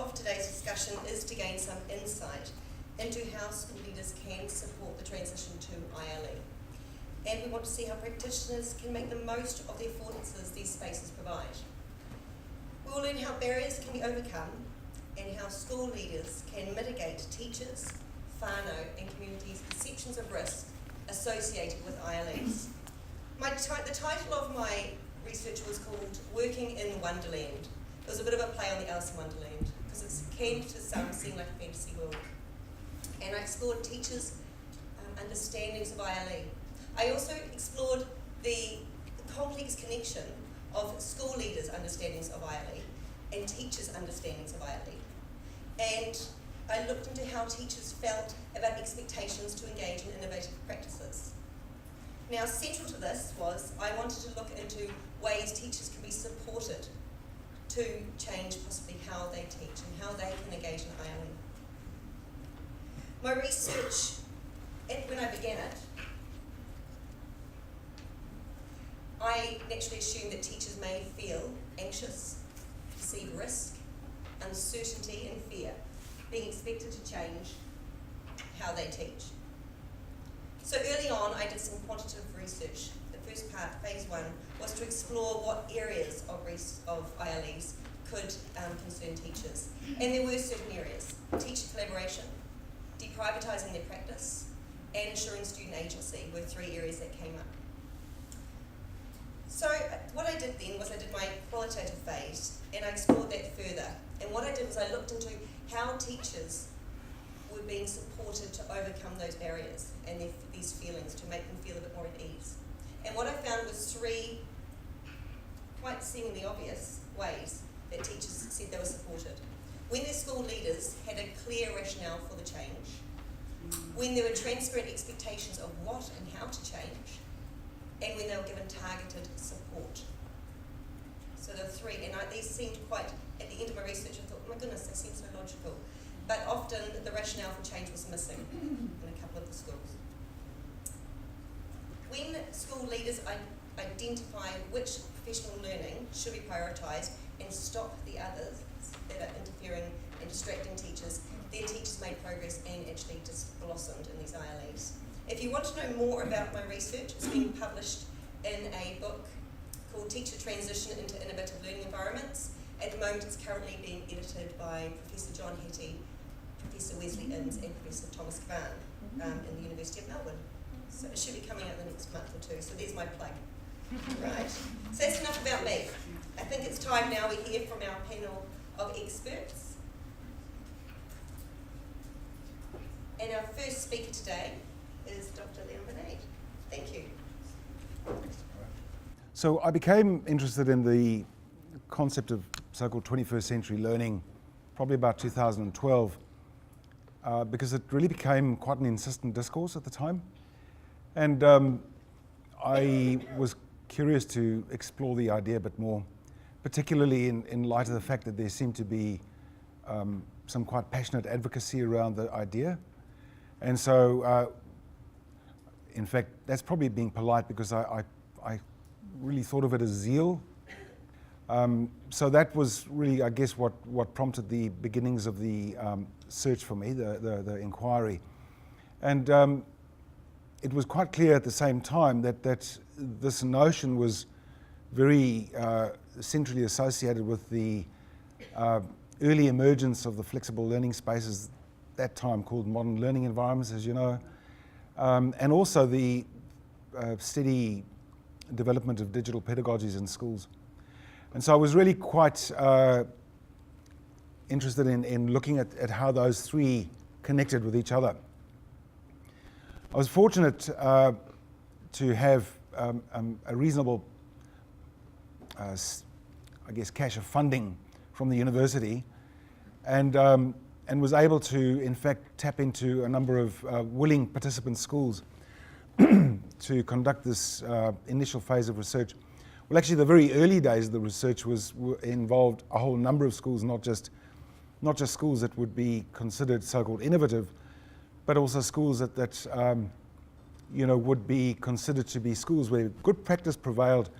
of today's discussion is to gain some insight into how school leaders can support the transition to ILE. And we want to see how practitioners can make the most of the affordances these spaces provide. We will learn how barriers can be overcome and how school leaders can mitigate teachers, whānau and communities' perceptions of risk associated with ILEs. The title of my research was called Working in Wonderland. It was a bit of a play on the Alice in Wonderland because it can to some seem like a fantasy world. And I explored teachers' understandings of ILE. I also explored the complex connection of school leaders' understandings of ILE and teachers' understandings of ILE. And I looked into how teachers felt about expectations to engage in innovative practices. Now, central to this was I wanted to look into ways teachers can be supported to change possibly how they teach and how they can engage in ILE. My research, when I began it, I naturally assumed that teachers may feel anxious, perceive risk, uncertainty and fear, being expected to change how they teach. So early on, I did some quantitative research. The first part, phase one, was to explore what areas of ILEs could concern teachers. And there were certain areas: teacher collaboration, deprivatising their practice, and ensuring student agency were three areas that came up. So what I did then was I did my qualitative phase and I explored that further. And what I did was I looked into how teachers were being supported to overcome those barriers and these feelings, to make them feel a bit more at ease. And what I found was three quite seemingly obvious ways that teachers said they were supported. When their school leaders had a clear rationale for the change, when there were transparent expectations of what and how to change, and when they were given targeted support. So there were three, and these seemed quite, at the end of my research, I thought, oh my goodness, they seem so logical. But often the rationale for change was missing in a couple of the schools. When school leaders identify which professional learning should be prioritised and stop the others that are interfering and distracting teachers, then teachers made progress and actually just blossomed in these ILEs. If you want to know more about my research, it's been published in a book called Teacher Transition into Innovative Learning Environments. At the moment, it's currently being edited by Professor John Hetty, Professor Wesley Innes, and Professor Thomas Cavan in the University of Melbourne. So it should be coming out in the next month or two, so there's my plug. Right, so that's enough about me. I think it's time now we hear from our panel of experts. And our first speaker today is Dr. Leon Benade. Thank you. So I became interested in the concept of so-called 21st century learning probably about 2012 because it really became quite an insistent discourse at the time. And I was curious to explore the idea a bit more, particularly in light of the fact that there seemed to be some quite passionate advocacy around the idea. And so, in fact, that's probably being polite because I really thought of it as zeal. So that was really, I guess, what prompted the beginnings of the search for me, the inquiry. And it was quite clear at the same time that this notion was very centrally associated with the early emergence of the flexible learning spaces, that time called modern learning environments, as you know, and also the steady development of digital pedagogies in schools. And so I was really quite interested in looking at how those three connected with each other. I was fortunate to have a reasonable, I guess, cache of funding from the university, and was able to, in fact, tap into a number of willing participant schools to conduct this initial phase of research. Well, actually, the very early days of the research involved a whole number of schools, not just schools that would be considered so-called innovative, but also schools that would be considered to be schools where good practice prevailed,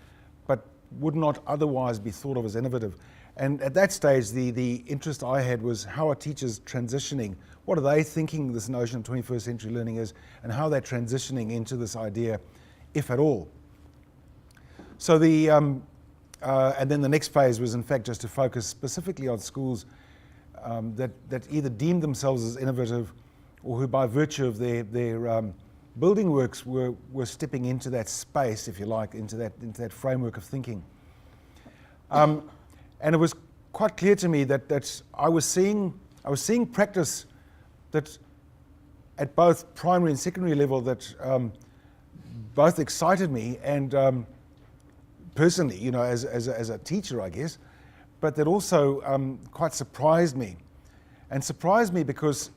but would not otherwise be thought of as innovative. And at that stage, the interest I had was how are teachers transitioning? What are they thinking this notion of 21st century learning is, and how they're transitioning into this idea, if at all. So and then the next phase was in fact just to focus specifically on schools that either deemed themselves as innovative or who by virtue of their building works were stepping into that space, if you like, into that framework of thinking. And it was quite clear to me that I was seeing practice that at both primary and secondary level that both excited me and personally, you know, as a teacher, I guess, but that also quite surprised me. And surprised me because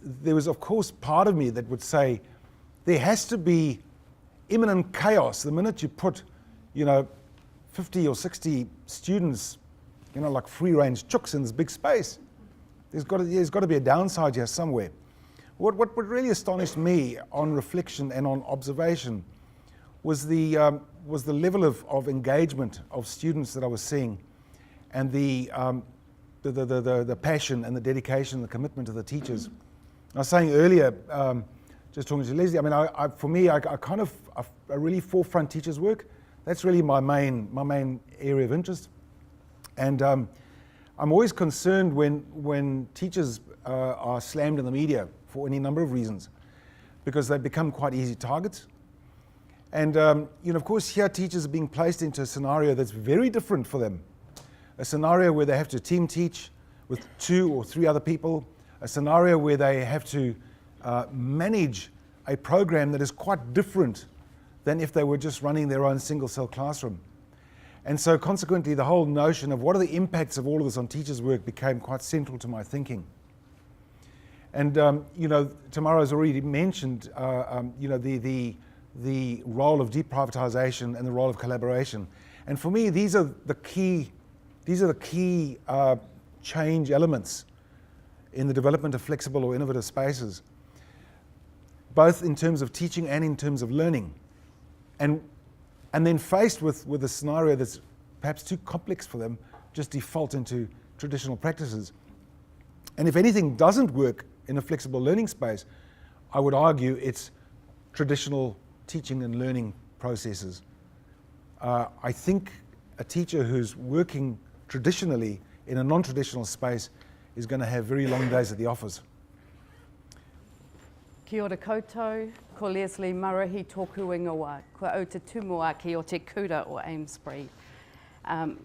there was, of course, part of me that would say there has to be imminent chaos the minute you put, you know, 50 or 60 students, you know, like free-range chooks in this big space. There's got to be a downside here somewhere. What really astonished me on reflection and on observation was the level of engagement of students that I was seeing, and the passion and the dedication, the commitment of the teachers. I was saying earlier, just talking to Lesley, I mean, for me, I really forefront teachers' work. That's really my main area of interest. And I'm always concerned when teachers are slammed in the media for any number of reasons, because they become quite easy targets. And you know, of course, here teachers are being placed into a scenario that's very different for them. A scenario where they have to team teach with 2 or 3 other people. A scenario where they have to manage a program that is quite different than if they were just running their own single-cell classroom. And so consequently, the whole notion of what are the impacts of all of this on teachers' work became quite central to my thinking. And you know, Tamara's already mentioned you know, the role of deprivatization and the role of collaboration. And for me, these are the key change elements in the development of flexible or innovative spaces, both in terms of teaching and in terms of learning. And then faced with a scenario that's perhaps too complex for them, just default into traditional practices. And if anything doesn't work in a flexible learning space, I would argue it's traditional teaching and learning processes. I think a teacher who's working traditionally in a non-traditional space is going to have very long days at the office. Kia ora koutou, ko Lesley Murrihy tōku ingoa, ko au te tumuaki o te kura o Amesbury. Ngā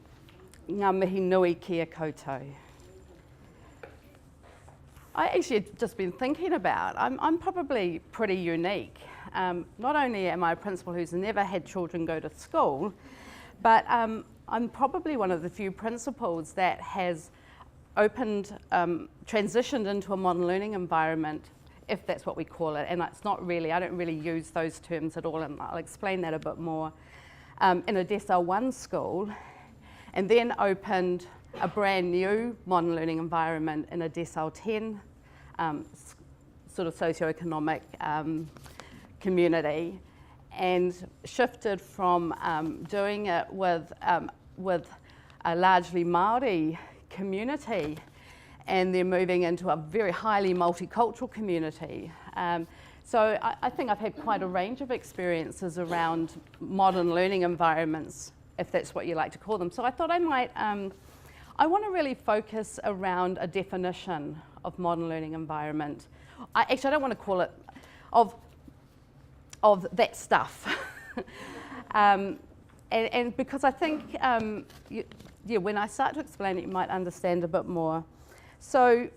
mihi nui kia koutou. I actually had just been thinking about, I'm probably pretty unique. Not only am I a principal who's never had children go to school, but I'm probably one of the few principals that has transitioned into a modern learning environment, if that's what we call it, and it's not really, I don't really use those terms at all, and I'll explain that a bit more, in a Decile 1 school, and then opened a brand new modern learning environment in a Decile 10 sort of socioeconomic community, and shifted from doing it with a largely Māori community, and then moving into a very highly multicultural community. So I think I've had quite a range of experiences around modern learning environments, if that's what you like to call them. So I thought I might, I want to really focus around a definition of modern learning environment. I don't want to call it of that stuff. And because I think, when I start to explain it, you might understand a bit more. So,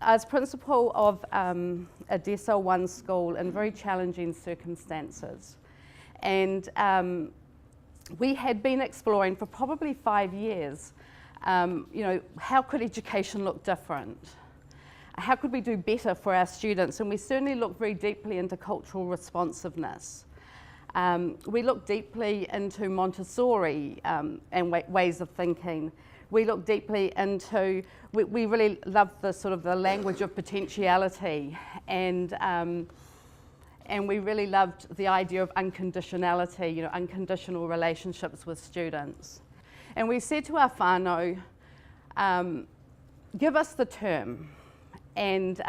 as principal of a Decile 1 school in very challenging circumstances, and we had been exploring for probably 5 years, how could education look different? How could we do better for our students? And we certainly looked very deeply into cultural responsiveness. We looked deeply into Montessori and ways of thinking. We looked deeply into, we really loved the sort of the language of potentiality, and we really loved the idea of unconditionality, unconditional relationships with students. And we said to our whānau, give us the term, and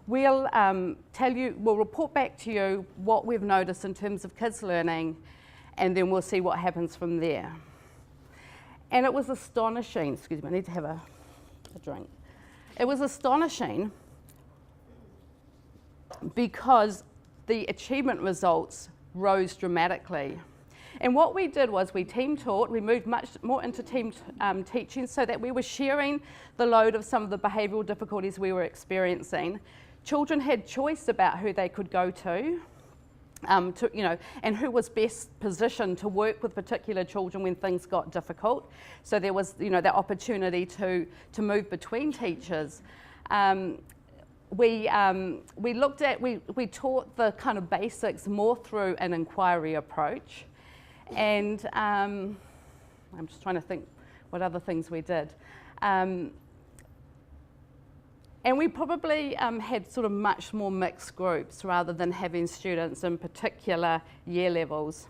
we'll we'll report back to you what we've noticed in terms of kids learning, and then we'll see what happens from there. And it was astonishing, excuse me, I need to have a drink. It was astonishing because the achievement results rose dramatically. And what we did was we team taught, we moved much more into team teaching so that we were sharing the load of some of the behavioural difficulties we were experiencing. Children had choice about who they could go to, and who was best positioned to work with particular children when things got difficult. So there was, that opportunity to move between teachers. We taught the kind of basics more through an inquiry approach. And I'm just trying to think what other things we did. And we probably had sort of much more mixed groups rather than having students in particular year levels.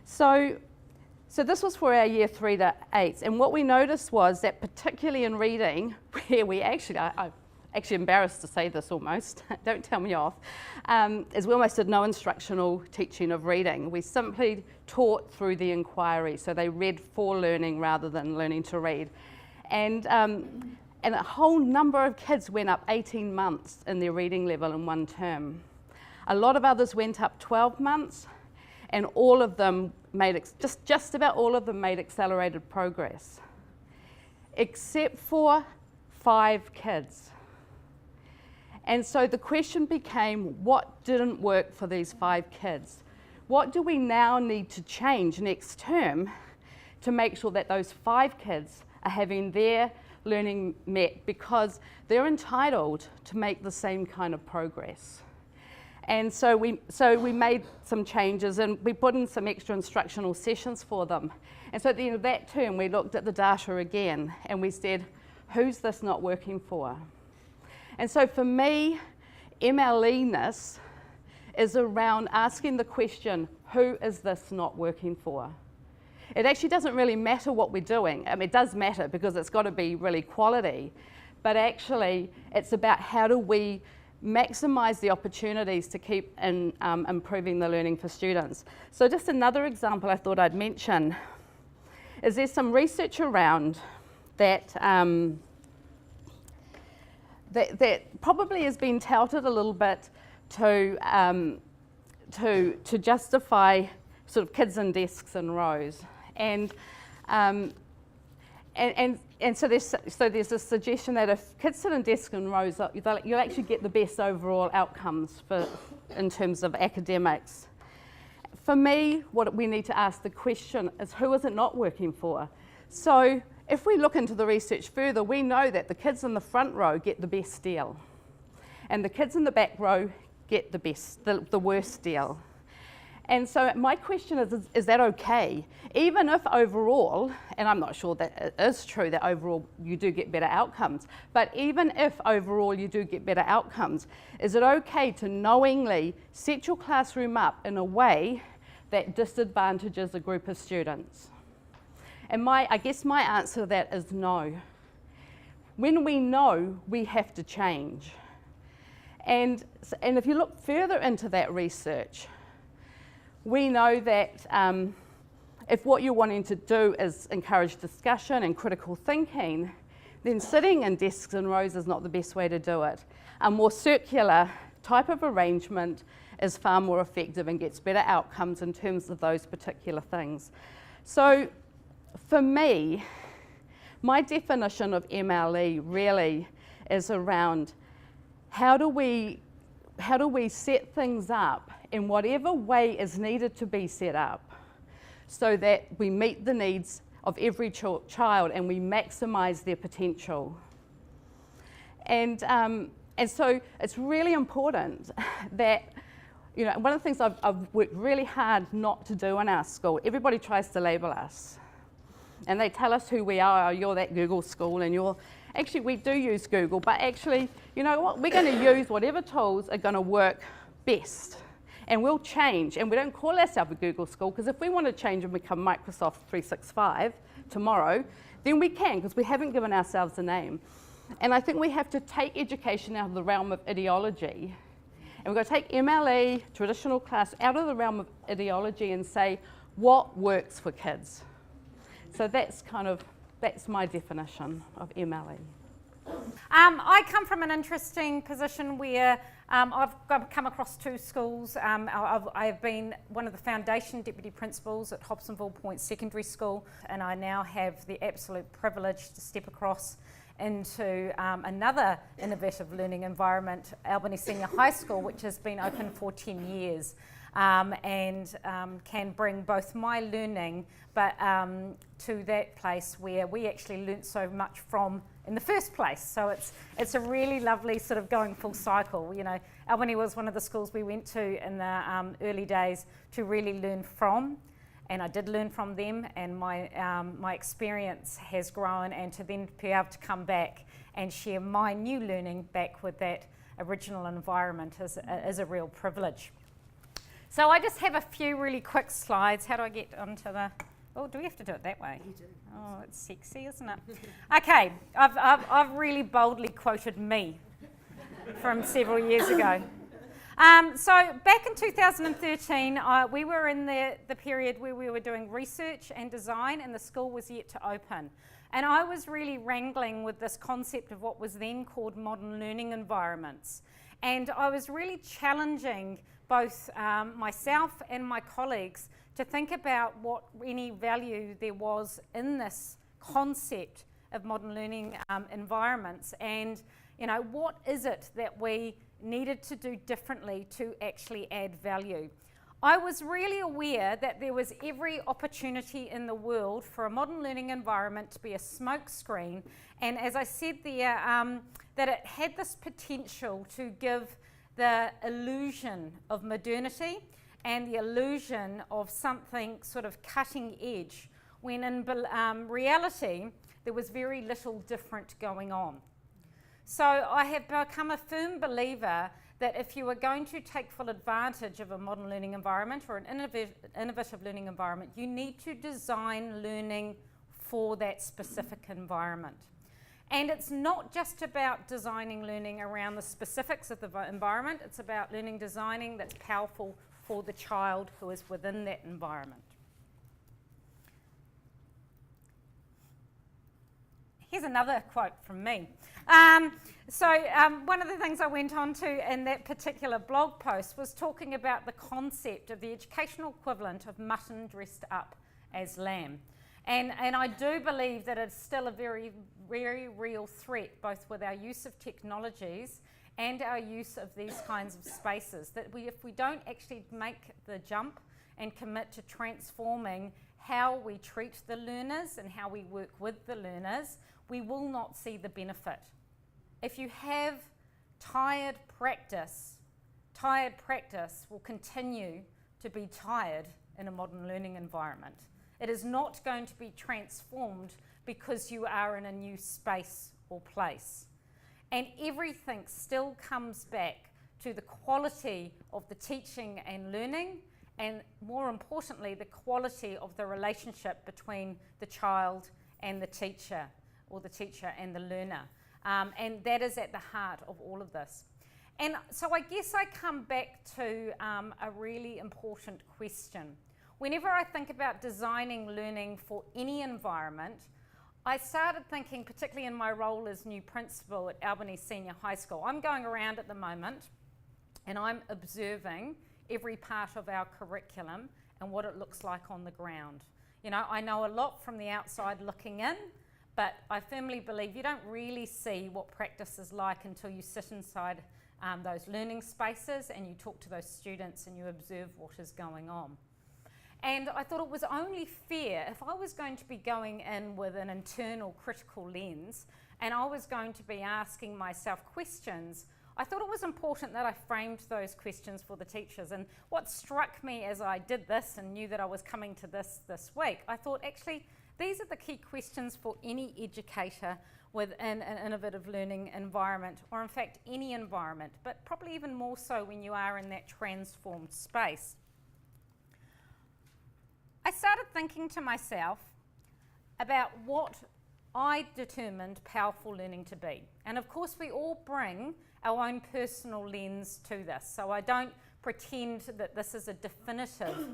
So this was for our year 3 to 8s. And what we noticed was that particularly in reading, where we actually, I'm actually embarrassed to say this almost, don't tell me off, is we almost did no instructional teaching of reading. We simply taught through the inquiry. So they read for learning rather than learning to read. And a whole number of kids went up 18 months in their reading level in one term. A lot of others went up 12 months, and all of them made, just about all of them made accelerated progress, except for 5 kids. And so the question became, what didn't work for these 5 kids? What do we now need to change next term to make sure that those 5 kids are having their learning met, because they're entitled to make the same kind of progress? And so we made some changes, and we put in some extra instructional sessions for them. And so at the end of that term, we looked at the data again, and we said, who's this not working for? And so for me, MLE-ness is around asking the question, who is this not working for? It actually doesn't really matter what we're doing. I mean, it does matter because it's got to be really quality, but actually it's about how do we maximise the opportunities to keep improving the learning for students. So just another example I thought I'd mention is there's some research around that that probably has been touted a little bit to justify sort of kids in desks and rows, and so there's a suggestion that if kids sit in desks and rows, you'll actually get the best overall outcomes in terms of academics. For me, what we need to ask the question is, who is it not working for? So if we look into the research further, we know that the kids in the front row get the best deal, and the kids in the back row get the worst deal. And so my question is that okay? Even if overall, and I'm not sure that it is true that overall you do get better outcomes, but even if overall you do get better outcomes, is it okay to knowingly set your classroom up in a way that disadvantages a group of students? And I guess my answer to that is no. When we know, we have to change. And if you look further into that research, we know that if what you're wanting to do is encourage discussion and critical thinking, then sitting in desks and rows is not the best way to do it. A more circular type of arrangement is far more effective and gets better outcomes in terms of those particular things. So for me, my definition of MLE really is around how do we set things up in whatever way is needed to be set up so that we meet the needs of every child and we maximise their potential. And so it's really important that, one of the things I've worked really hard not to do in our school, everybody tries to label us. And they tell us who we are. You're that Google school, and actually we do use Google, but actually, you know what, we're going to use whatever tools are going to work best. And we'll change, and we don't call ourselves a Google school, because if we want to change and become Microsoft 365 tomorrow, then we can, because we haven't given ourselves a name. And I think we have to take education out of the realm of ideology. And we've got to take MLE, traditional class, out of the realm of ideology and say, what works for kids? So that's my definition of MLE. I come from an interesting position where I've come across two schools. I've been one of the foundation deputy principals at Hobsonville Point Secondary School, and I now have the absolute privilege to step across into another innovative learning environment, Albany Senior High School, which has been open for 10 years. And can bring both my learning but to that place where we actually learnt so much from in the first place. So it's a really lovely sort of going full cycle. You know, Albany was one of the schools we went to in the early days to really learn from, and I did learn from them, and my experience has grown, and to then be able to come back and share my new learning back with that original environment is a real privilege. So I just have a few really quick slides. How do I get onto the... Oh, do we have to do it that way? You do. Oh, it's sexy, isn't it? Okay, I've really boldly quoted me from several years ago. So back in 2013, we were in the period where we were doing research and design, and the school was yet to open. And I was really wrangling with this concept of what was then called modern learning environments. And I was really challenging both myself and my colleagues to think about what any value there was in this concept of modern learning environments, and what is it that we needed to do differently to actually add value. I was really aware that there was every opportunity in the world for a modern learning environment to be a smokescreen, and as I said there, that it had this potential to give the illusion of modernity and the illusion of something sort of cutting edge, when in reality there was very little different going on. So I have become a firm believer that if you are going to take full advantage of a modern learning environment or an innovative learning environment, you need to design learning for that specific environment. And it's not just about designing learning around the specifics of the environment, it's about designing that's powerful for the child who is within that environment. Here's another quote from me. One of the things I went on to in that particular blog post was talking about the concept of the educational equivalent of mutton dressed up as lamb. And I do believe that it's still a very, very real threat, both with our use of technologies and our use of these kinds of spaces, that if we don't actually make the jump and commit to transforming how we treat the learners and how we work with the learners, we will not see the benefit. If you have tired practice will continue to be tired in a modern learning environment. It is not going to be transformed because you are in a new space or place. And everything still comes back to the quality of the teaching and learning, and more importantly, the quality of the relationship between the child and the teacher, or the teacher and the learner. And that is at the heart of all of this. And so I guess I come back to a really important question. Whenever I think about designing learning for any environment, I started thinking, particularly in my role as new principal at Albany Senior High School, I'm going around at the moment and I'm observing every part of our curriculum and what it looks like on the ground. I know a lot from the outside looking in, but I firmly believe you don't really see what practice is like until you sit inside those learning spaces and you talk to those students and you observe what is going on. And I thought it was only fair, if I was going to be going in with an internal critical lens and I was going to be asking myself questions, I thought it was important that I framed those questions for the teachers. And what struck me as I did this and knew that I was coming to this week, I thought actually These are the key questions for any educator within an innovative learning environment, or in fact any environment, but probably even more so when you are in that transformed space. I started thinking to myself about what I determined powerful learning to be. And of course we all bring our own personal lens to this, so I don't pretend that this is a definitive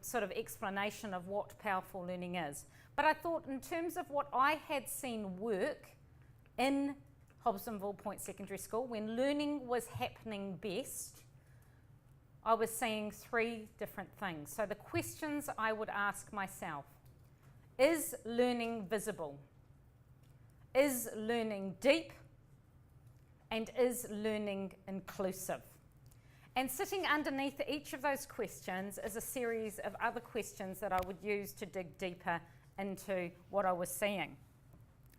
sort of explanation of what powerful learning is. But I thought in terms of what I had seen work in Hobsonville Point Secondary School, when learning was happening best, I was seeing three different things. So the questions I would ask myself: is learning visible? Is learning deep? And is learning inclusive? And sitting underneath each of those questions is a series of other questions that I would use to dig deeper into what I was seeing,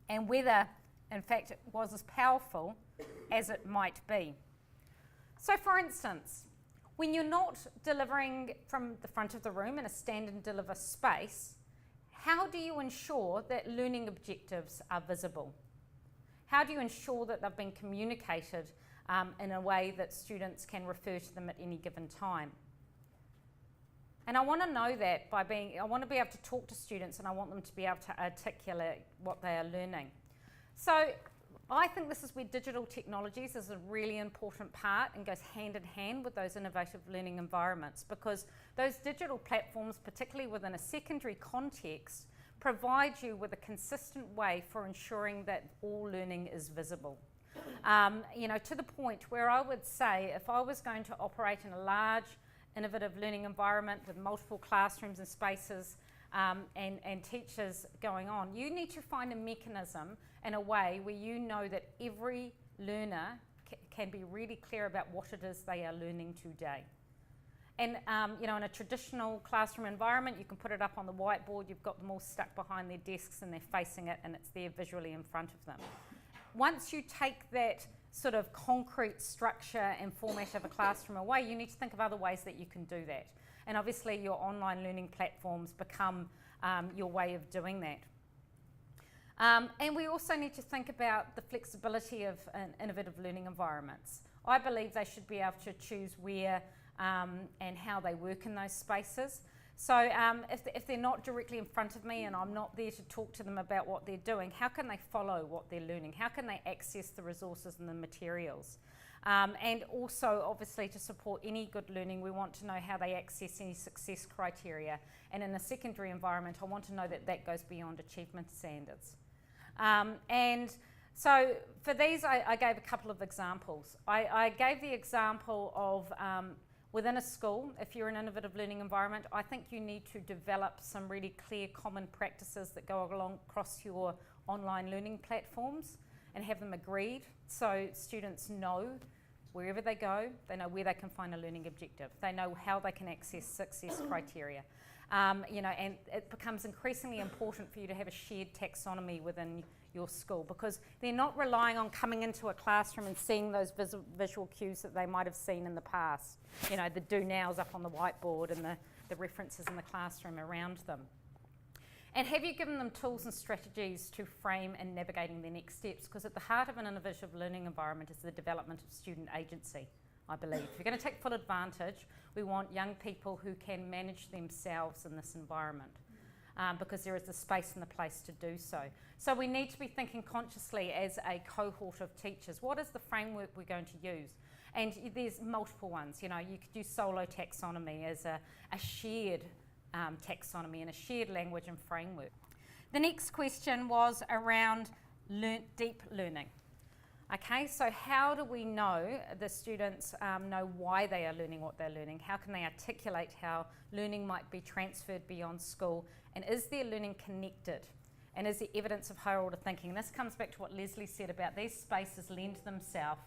and whether, in fact, it was as powerful as it might be. So, for instance, when you're not delivering from the front of the room in a stand and deliver space, how do you ensure that learning objectives are visible? How do you ensure that they've been communicated in a way that students can refer to them at any given time? And I want to know that I want to be able to talk to students, and I want them to be able to articulate what they are learning. So I think this is where digital technologies is a really important part and goes hand in hand with those innovative learning environments, because those digital platforms, particularly within a secondary context, provide you with a consistent way for ensuring that all learning is visible. To the point where I would say, if I was going to operate in a large innovative learning environment with multiple classrooms and spaces and teachers going on, you need to find a mechanism and a way where you know that every learner can be really clear about what it is they are learning today. And in a traditional classroom environment, you can put it up on the whiteboard, you've got them all stuck behind their desks and they're facing it and it's there visually in front of them. Once you take that sort of concrete structure and format of a classroom away, you need to think of other ways that you can do that. And obviously your online learning platforms become your way of doing that. And we also need to think about the flexibility of innovative learning environments. I believe they should be able to choose where and how they work in those spaces. So if they're not directly in front of me and I'm not there to talk to them about what they're doing, how can they follow what they're learning? How can they access the resources and the materials? And also, obviously, to support any good learning, we want to know how they access any success criteria. And in a secondary environment, I want to know that that goes beyond achievement standards. And so for these, I gave a couple of examples. I gave the example of within a school, if you're in an innovative learning environment, I think you need to develop some really clear common practices that go along across your online learning platforms and have them agreed, so students know wherever they go, they know where they can find a learning objective, they know how they can access success criteria. And it becomes increasingly important for you to have a shared taxonomy within your school, because they're not relying on coming into a classroom and seeing those visual cues that they might have seen in the past. The do nows up on the whiteboard and the references in the classroom around them. And have you given them tools and strategies to frame and navigating their next steps? Because at the heart of an innovative learning environment is the development of student agency, I believe. If you're going to take full advantage, we want young people who can manage themselves in this environment. Because there is the space and the place to do so. So we need to be thinking consciously as a cohort of teachers. What is the framework we're going to use? And there's multiple ones. You could use solo taxonomy as a shared taxonomy and a shared language and framework. The next question was around deep learning. Okay, so how do we know the students know why they are learning what they're learning? How can they articulate how learning might be transferred beyond school? And is their learning connected? And is there evidence of higher order thinking? And this comes back to what Lesley said about these spaces lend themselves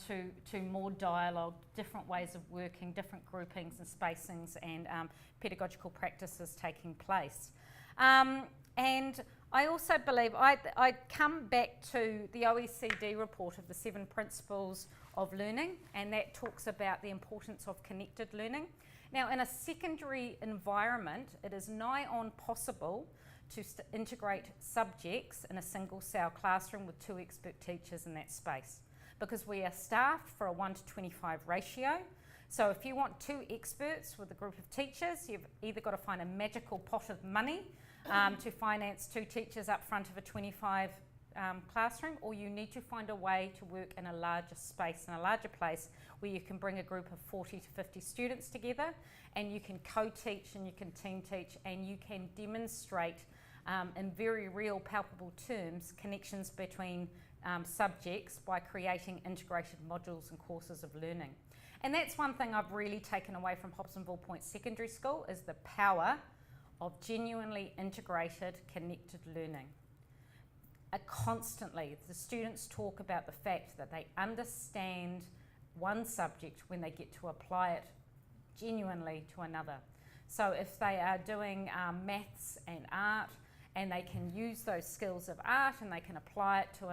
to more dialogue, different ways of working, different groupings and spacings and pedagogical practices taking place. And I also believe, I come back to the OECD report of the 7 principles of learning, and that talks about the importance of connected learning. Now, in a secondary environment, it is nigh on possible to integrate subjects in a single cell classroom with 2 expert teachers in that space, because we are staffed for a 1:25 ratio. So if you want 2 experts with a group of teachers, you've either got to find a magical pot of money to finance 2 teachers up front of a 25 classroom, or you need to find a way to work in a larger space, in a larger place where you can bring a group of 40 to 50 students together, and you can co-teach and you can team teach, and you can demonstrate in very real palpable terms connections between subjects by creating integrated modules and courses of learning. And that's one thing I've really taken away from Hobsonville Point Secondary School, is the power of genuinely integrated, connected learning. Constantly, the students talk about the fact that they understand one subject when they get to apply it genuinely to another. So if they are doing maths and art, and they can use those skills of art and they can apply it to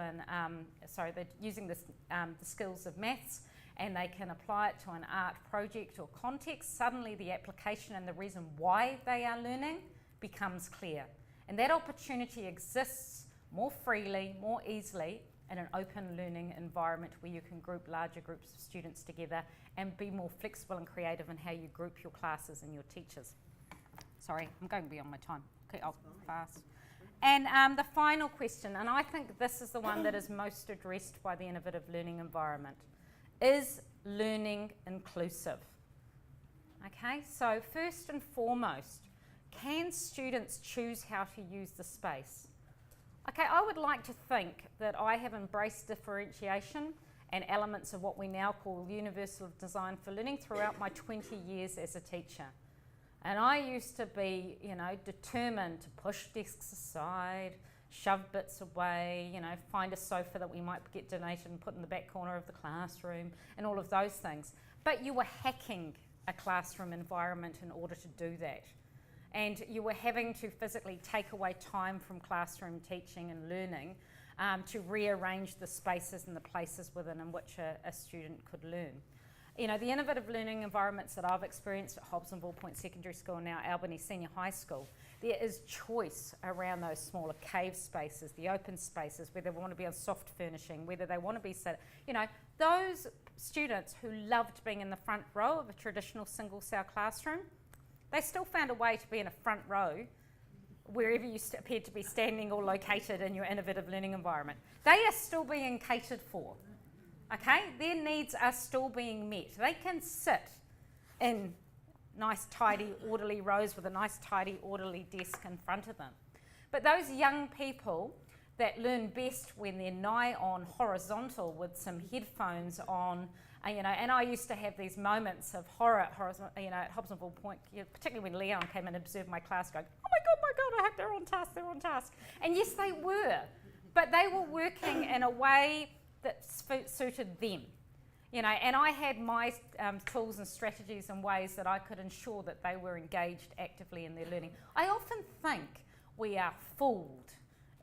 they're using the skills of maths and they can apply it to an art project or context, suddenly the application and the reason why they are learning becomes clear. And that opportunity exists more freely, more easily in an open learning environment where you can group larger groups of students together and be more flexible and creative in how you group your classes and your teachers. Sorry, I'm going beyond my time. Okay, I'll fast. And the final question, and I think this is the one that is most addressed by the innovative learning environment. Is learning inclusive? Okay, so first and foremost, can students choose how to use the space? Okay, I would like to think that I have embraced differentiation and elements of what we now call universal design for learning throughout my 20 years as a teacher. And I used to be, determined to push desks aside, shove bits away, find a sofa that we might get donated and put in the back corner of the classroom and all of those things. But you were hacking a classroom environment in order to do that. And you were having to physically take away time from classroom teaching and learning to rearrange the spaces and the places within in which a student could learn. The innovative learning environments that I've experienced at Hobsonville Point Secondary School and now Albany Senior High School, there is choice around those smaller cave spaces, the open spaces, whether they want to be on soft furnishing, whether they want to be set. Those students who loved being in the front row of a traditional single cell classroom, they still found a way to be in a front row wherever you appeared to be standing or located in your innovative learning environment. They are still being catered for. Okay, their needs are still being met. They can sit in nice, tidy, orderly rows with a nice, tidy, orderly desk in front of them. But those young people that learn best when they're nigh on horizontal with some headphones on, and I used to have these moments of horror at Hobsonville Point, particularly when Leon came and observed my class, going, oh my God, I hope they're on task. And yes, they were, but they were working in a way that suited them, and I had my tools and strategies and ways that I could ensure that they were engaged actively in their learning. I often think we are fooled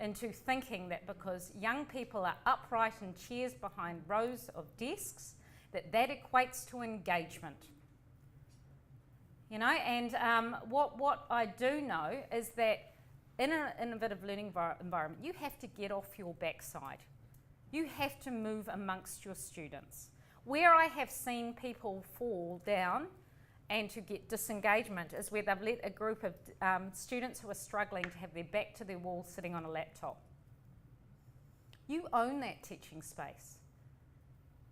into thinking that because young people are upright in chairs behind rows of desks, that equates to engagement. And what I do know is that in an innovative learning environment, you have to get off your backside. You have to move amongst your students. Where I have seen people fall down and to get disengagement is where they've let a group of students who are struggling to have their back to their wall sitting on a laptop. You own that teaching space.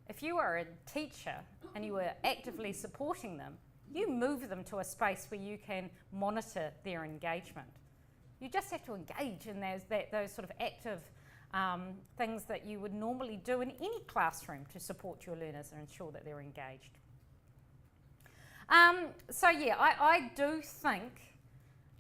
If you are a teacher and you are actively supporting them, you move them to a space where you can monitor their engagement. You just have to engage in those sort of active things that you would normally do in any classroom to support your learners and ensure that they're engaged. I do think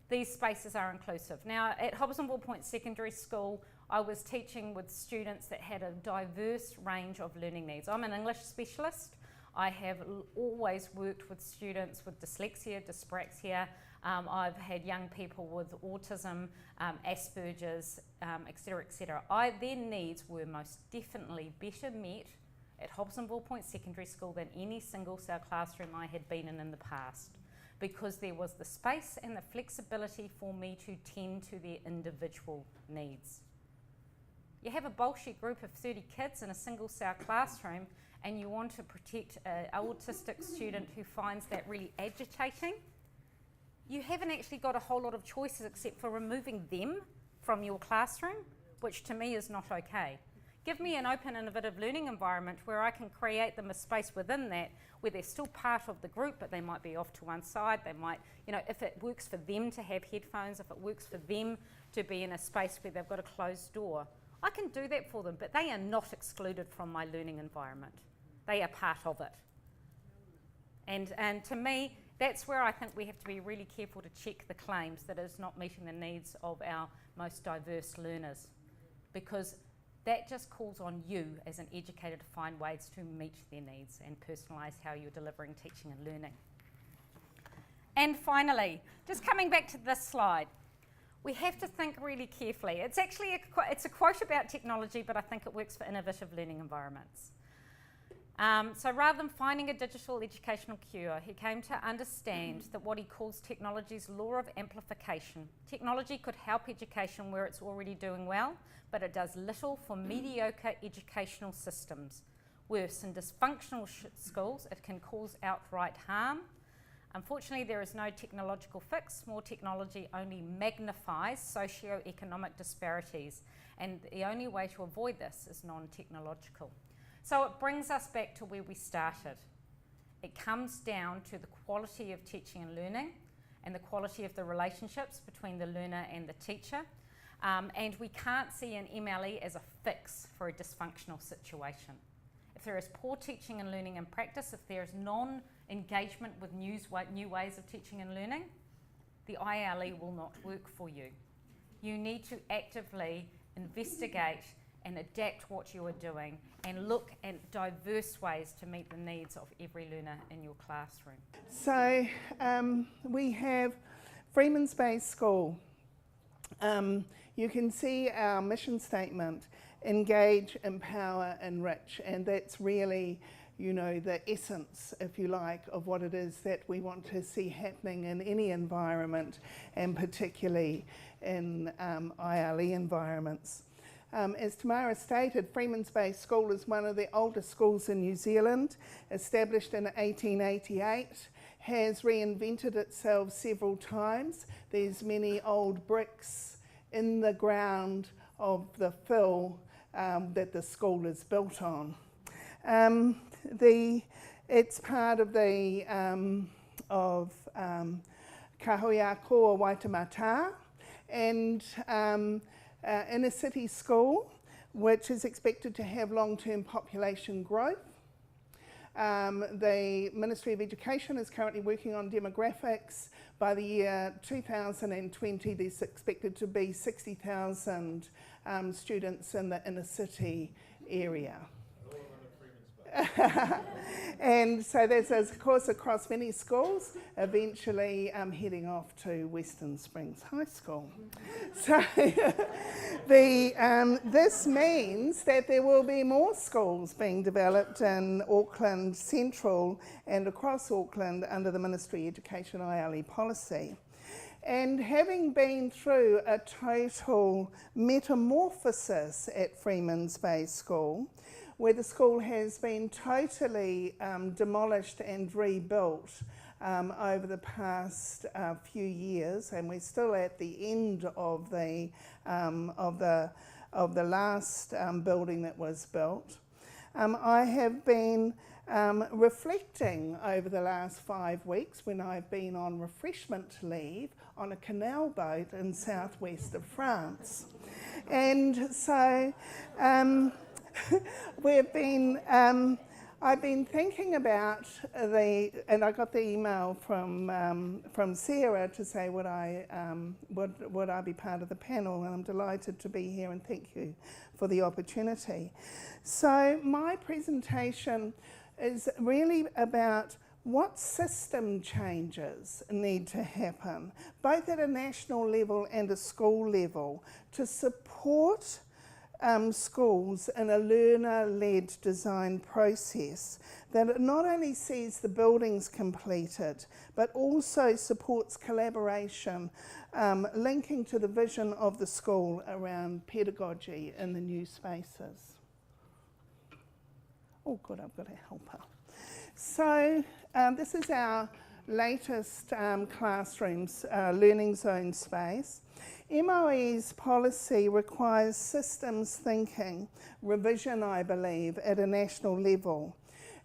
these spaces are inclusive. Now, at Hobsonville Point Secondary School, I was teaching with students that had a diverse range of learning needs. I'm an English specialist. I have always worked with students with dyslexia, dyspraxia. I've had young people with autism, Asperger's, etc., etc. Their needs were most definitely better met at Hobsonville Point Secondary School than any single cell classroom I had been in the past, because there was the space and the flexibility for me to tend to their individual needs. You have a bullshit group of 30 kids in a single cell classroom and you want to protect an autistic student who finds that really agitating, you haven't actually got a whole lot of choices except for removing them from your classroom, which to me is not okay. Give me an open, innovative learning environment where I can create them a space within that where they're still part of the group, but they might be off to one side. They might, if it works for them to have headphones, if it works for them to be in a space where they've got a closed door, I can do that for them, but they are not excluded from my learning environment. They are part of it. And to me, that's where I think we have to be really careful to check the claims that it's not meeting the needs of our most diverse learners, because that just calls on you as an educator to find ways to meet their needs and personalise how you're delivering teaching and learning. And finally, just coming back to this slide, we have to think really carefully. It's actually it's a quote about technology, but I think it works for innovative learning environments. So rather than finding a digital educational cure, he came to understand that what he calls technology's law of amplification. Technology could help education where it's already doing well, but it does little for mediocre educational systems. Worse, in dysfunctional schools, it can cause outright harm. Unfortunately, there is no technological fix. More technology only magnifies socio-economic disparities, and the only way to avoid this is non-technological. So it brings us back to where we started. It comes down to the quality of teaching and learning and the quality of the relationships between the learner and the teacher. And we can't see an MLE as a fix for a dysfunctional situation. If there is poor teaching and learning in practice, if there is non-engagement with new ways of teaching and learning, the ILE will not work for you. You need to actively investigate and adapt what you are doing and look at diverse ways to meet the needs of every learner in your classroom. So we have Freeman School. You can see our mission statement, engage, empower, enrich, and that's really, the essence, if you like, of what it is that we want to see happening in any environment, and particularly in ILE environments. As Tamara stated, Freeman School is one of the oldest schools in New Zealand, established in 1888, has reinvented itself several times. There's many old bricks in the ground of the fill that the school is built on. It's part of the Kahoiakoa Waitemata, and inner city school, which is expected to have long-term population growth. The Ministry of Education is currently working on demographics. By the year 2020, there's expected to be 60,000 students in the inner city area. And so that's, of course, across many schools, eventually heading off to Western Springs High School. So this means that there will be more schools being developed in Auckland Central and across Auckland under the Ministry of Education ILE policy. And having been through a total metamorphosis at Freeman School, where the school has been totally demolished and rebuilt over the past few years, and we're still at the end of the last building that was built. I have been reflecting over the last 5 weeks when I've been on refreshment leave on a canal boat in southwest of France. And so I've been thinking about and I got the email from Sarah to say would I be part of the panel, and I'm delighted to be here, and thank you for the opportunity. So my presentation is really about what system changes need to happen, both at a national level and a school level, to support schools in a learner-led design process that not only sees the buildings completed, but also supports collaboration, linking to the vision of the school around pedagogy in the new spaces. Oh good, I've got a helper. So this is our latest classrooms learning zone space. MOE's policy requires systems thinking, revision I believe, at a national level.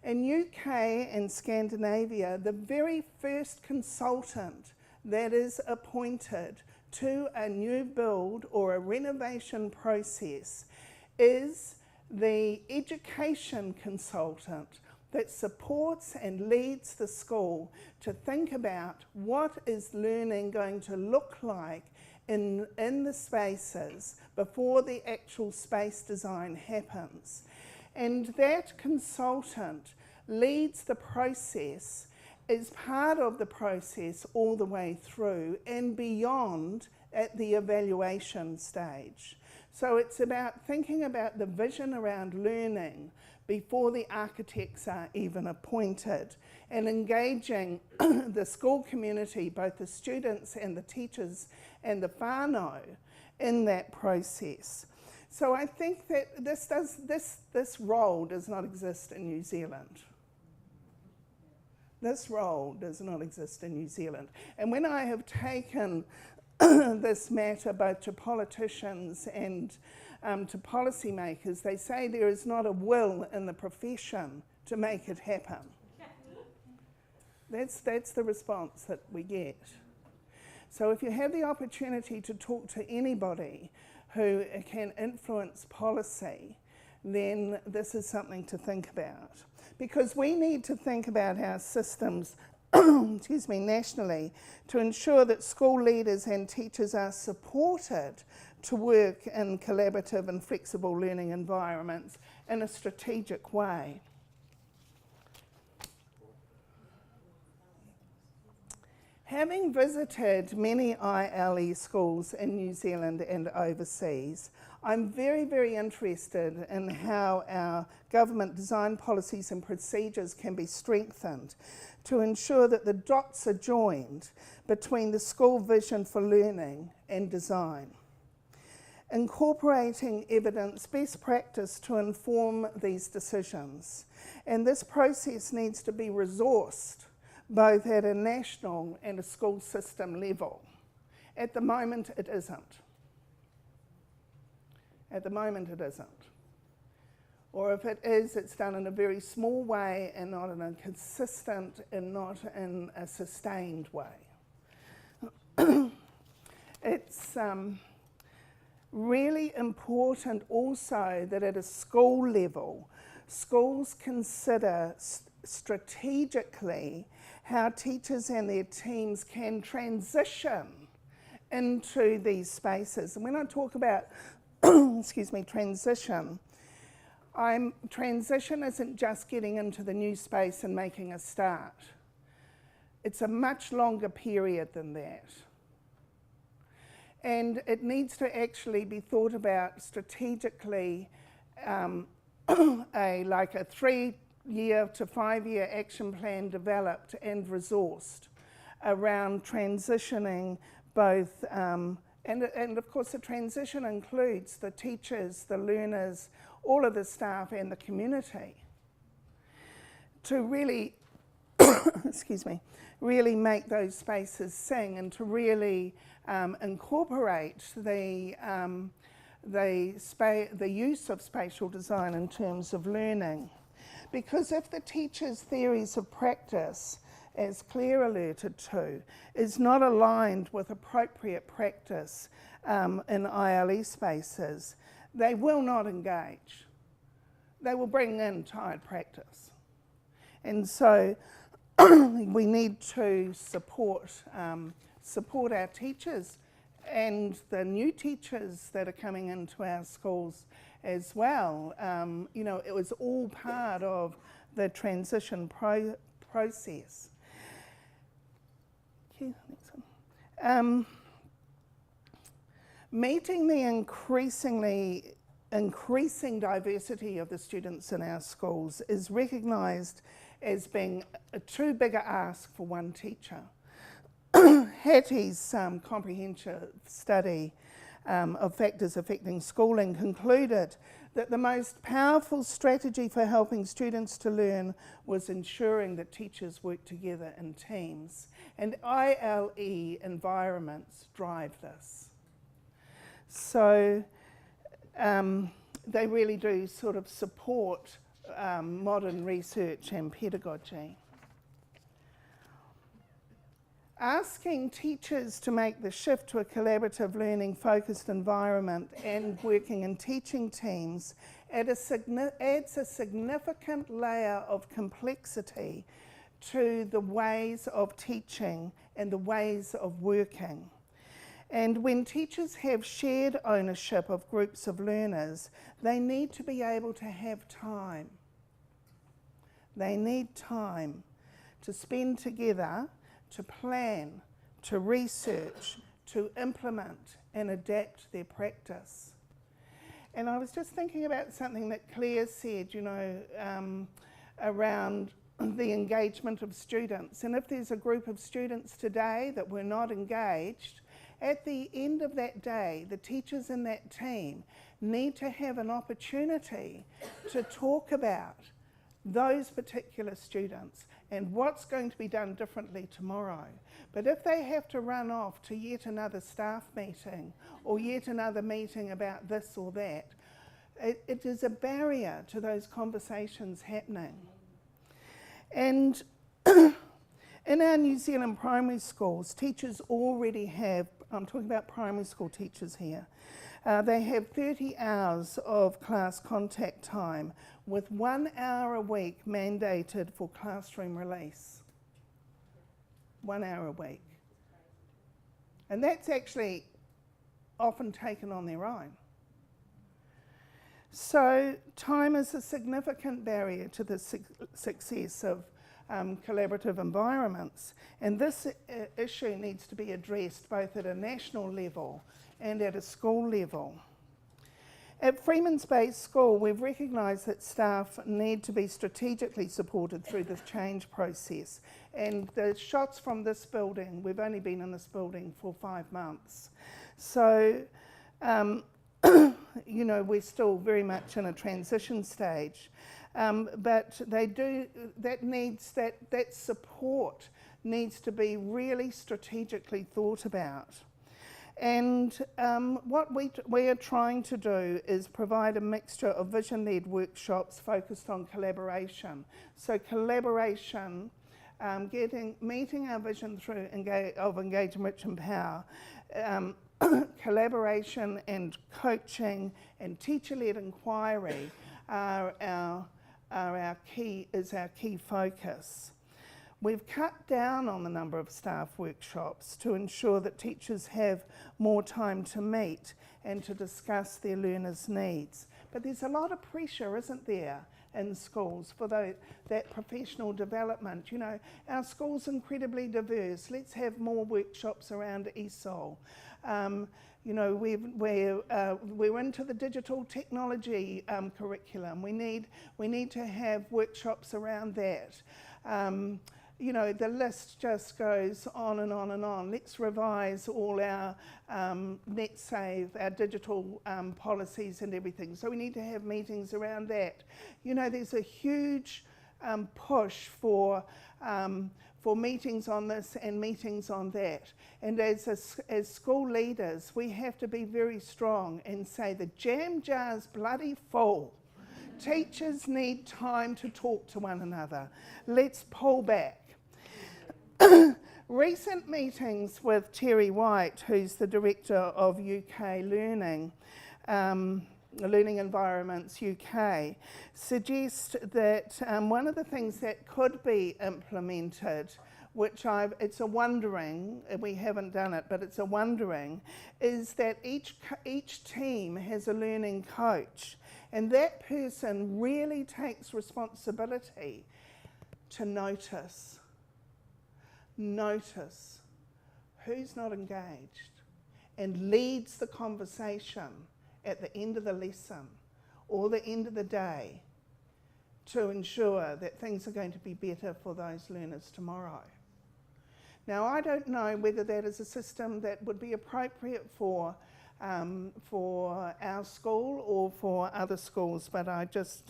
In UK and Scandinavia, the very first consultant that is appointed to a new build or a renovation process is the education consultant that supports and leads the school to think about what is learning going to look like in the spaces before the actual space design happens. And that consultant leads the process, is part of the process all the way through and beyond at the evaluation stage. So it's about thinking about the vision around learning before the architects are even appointed, and engaging the school community, both the students and the teachers and the whānau, in that process. So I think that this role does not exist in New Zealand. This role does not exist in New Zealand. And when I have taken this matter both to politicians and to policymakers, they say there is not a will in the profession to make it happen. That's the response that we get. So if you have the opportunity to talk to anybody who can influence policy, then this is something to think about. Because we need to think about our systems excuse me, nationally, to ensure that school leaders and teachers are supported to work in collaborative and flexible learning environments in a strategic way. Having visited many ILE schools in New Zealand and overseas, I'm very, very interested in how our government design policies and procedures can be strengthened to ensure that the dots are joined between the school vision for learning and design. Incorporating evidence, best practice to inform these decisions. And this process needs to be resourced both at a national and a school system level. At the moment, it isn't. At the moment, it isn't. Or if it is, it's done in a very small way and not in a consistent and not in a sustained way. It's really important also that at a school level, schools consider strategically how teachers and their teams can transition into these spaces. And when I talk about, excuse me, transition isn't just getting into the new space and making a start. It's a much longer period than that. And it needs to actually be thought about strategically, like a 3-year to 5-year action plan developed and resourced around transitioning both, and of course the transition includes the teachers, the learners, all of the staff and the community to really, excuse me, really make those spaces sing and to really incorporate the use of spatial design in terms of learning. Because if the teacher's theories of practice, as Claire alerted to, is not aligned with appropriate practice in ILE spaces, they will not engage. They will bring in tired practice. And so we need to support our teachers and the new teachers that are coming into our schools as well. You know, it was all part of the transition process. Okay, next one. Meeting the increasingly increasing diversity of the students in our schools is recognised as being a too big a ask for one teacher. Hattie's comprehensive study of factors affecting schooling concluded that the most powerful strategy for helping students to learn was ensuring that teachers work together in teams, and ILE environments drive this. So they really do sort of support modern research and pedagogy. Asking teachers to make the shift to a collaborative learning focused environment and working in teaching teams adds a significant layer of complexity to the ways of teaching and the ways of working. And when teachers have shared ownership of groups of learners, they need to be able to have time. They need time to spend together, to plan, to research, to implement and adapt their practice. And I was just thinking about something that Claire said, around the engagement of students. And if there's a group of students today that were not engaged, at the end of that day, the teachers in that team need to have an opportunity to talk about those particular students and what's going to be done differently tomorrow. But if they have to run off to yet another staff meeting or yet another meeting about this or that, it is a barrier to those conversations happening. And in our New Zealand primary schools, teachers already have, I'm talking about primary school teachers here, they have 30 hours of class contact time with 1 hour a week mandated for classroom release. 1 hour a week. And that's actually often taken on their own. So time is a significant barrier to the success of collaborative environments, and this issue needs to be addressed both at a national level and at a school level. At Freeman School, we've recognised that staff need to be strategically supported through this change process, and the shots from this building, we've only been in this building for 5 months, so we're still very much in a transition stage. But that support needs to be really strategically thought about. And what we are trying to do is provide a mixture of vision-led workshops focused on collaboration. So collaboration, meeting our vision through engage, enrich, empower, collaboration and coaching and teacher-led inquiry are our key focus. We've cut down on the number of staff workshops to ensure that teachers have more time to meet and to discuss their learners' needs. But there's a lot of pressure, isn't there, in schools for that professional development. Our school's incredibly diverse. Let's have more workshops around ESOL. We're into the digital technology curriculum. We need to have workshops around that. The list just goes on and on and on. Let's revise all our NetSave, our digital policies and everything. So we need to have meetings around that. There's a huge push for meetings on this and meetings on that. And as school leaders, we have to be very strong and say the jam jar's bloody full. Teachers need time to talk to one another. Let's pull back. Recent meetings with Terry White, who's the Director of UK Learning Environments UK, suggest that one of the things that could be implemented, which it's a wondering, we haven't done it, but it's a wondering, is that each team has a learning coach, and that person really takes responsibility to notice who's not engaged and leads the conversation at the end of the lesson or the end of the day to ensure that things are going to be better for those learners tomorrow. Now, I don't know whether that is a system that would be appropriate for our school or for other schools, but I just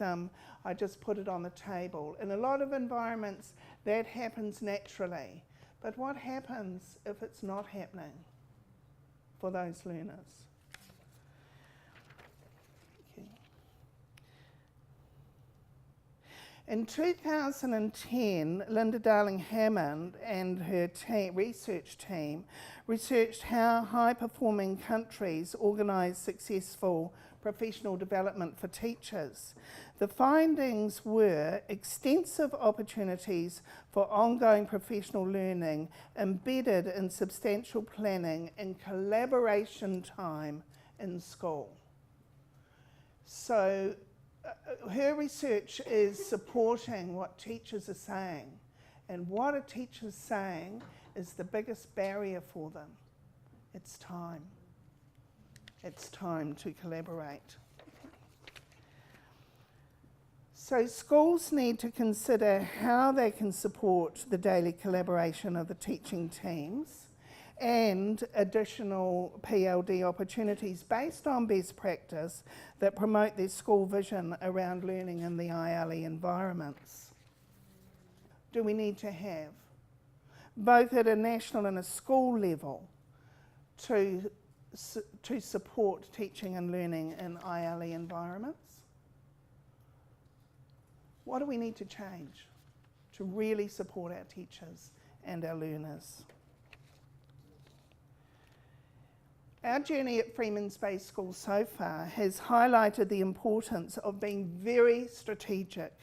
put it on the table. In a lot of environments, that happens naturally. But what happens if it's not happening for those learners? Okay. In 2010, Linda Darling-Hammond and her research team researched how high-performing countries organise successful professional development for teachers. The findings were extensive opportunities for ongoing professional learning embedded in substantial planning and collaboration time in school. So her research is supporting what teachers are saying, and what a teacher's saying is the biggest barrier for them. It's time. It's time to collaborate. So schools need to consider how they can support the daily collaboration of the teaching teams and additional PLD opportunities based on best practice that promote their school vision around learning in the ILE environments. Do we need to have, both at a national and a school level, to support teaching and learning in ILE environments? What do we need to change to really support our teachers and our learners? Our journey at Freeman School so far has highlighted the importance of being very strategic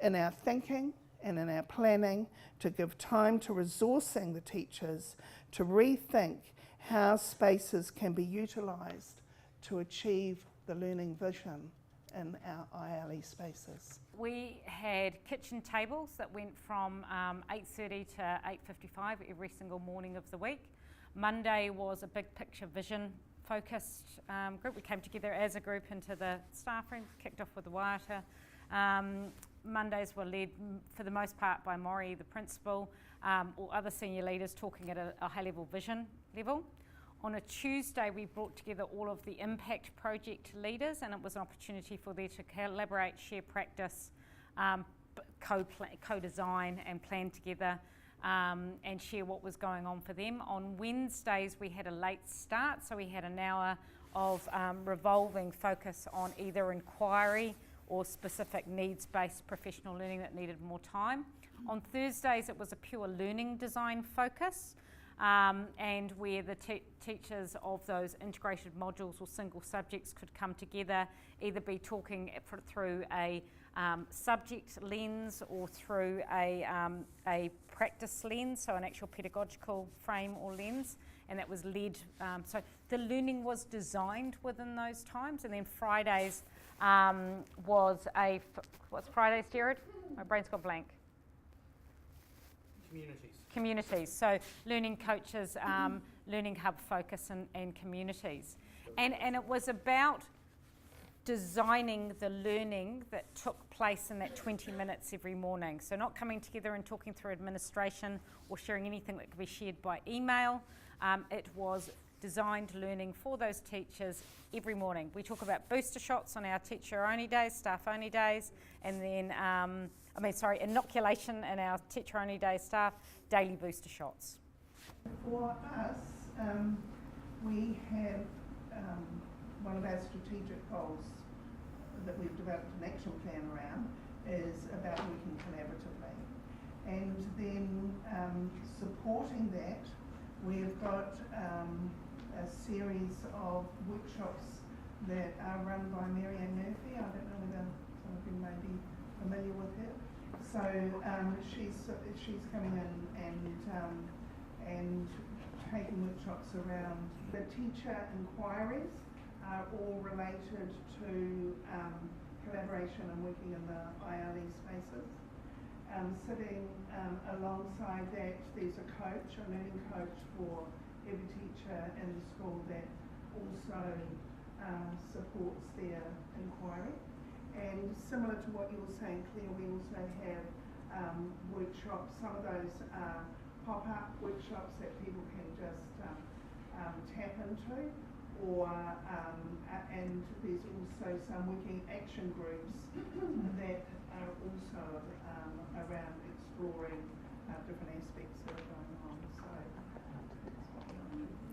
in our thinking and in our planning to give time to resourcing the teachers to rethink how spaces can be utilised to achieve the learning vision in our ILE spaces. We had kitchen tables that went from 8:30 to 8:55 every single morning of the week. Monday was a big picture vision focused group. We came together as a group into the staff room, kicked off with the waiata. Mondays were led for the most part by Maury, the principal, or other senior leaders talking at a high level vision level. On a Tuesday, we brought together all of the impact project leaders, and it was an opportunity for them to collaborate, share practice, co-design and plan together, and share what was going on for them. On Wednesdays, we had a late start, so we had an hour of revolving focus on either inquiry or specific needs-based professional learning that needed more time. On Thursdays, it was a pure learning design focus, and where the teachers of those integrated modules or single subjects could come together, either be talking through a subject lens or through a practice lens, so an actual pedagogical frame or lens, and that was led. So the learning was designed within those times, and then Fridays was what's Fridays, Jared? My brain's gone blank. Communities, so learning coaches, learning hub focus and communities. And it was about designing the learning that took place in that 20 minutes every morning. So not coming together and talking through administration or sharing anything that could be shared by email. It was designed learning for those teachers every morning. We talk about booster shots on our teacher-only days, staff-only days, and then, inoculation in our teacher-only days, staff, daily booster shots. For us, we have one of our strategic goals that we've developed an action plan around is about working collaboratively. And then supporting that, we've got a series of workshops that are run by Marianne Murphy. I don't know whether some of you may be familiar with her. So she's coming in and taking workshops around the teacher inquiries are all related to collaboration and working in the ILE spaces. Sitting alongside that, there's a coach, a learning coach for every teacher in the school that also supports their inquiry. And similar to what you were saying, Claire, we also have workshops. Some of those are pop-up workshops that people can just tap into, or and there's also some working action groups that are also around exploring different aspects that are going on. So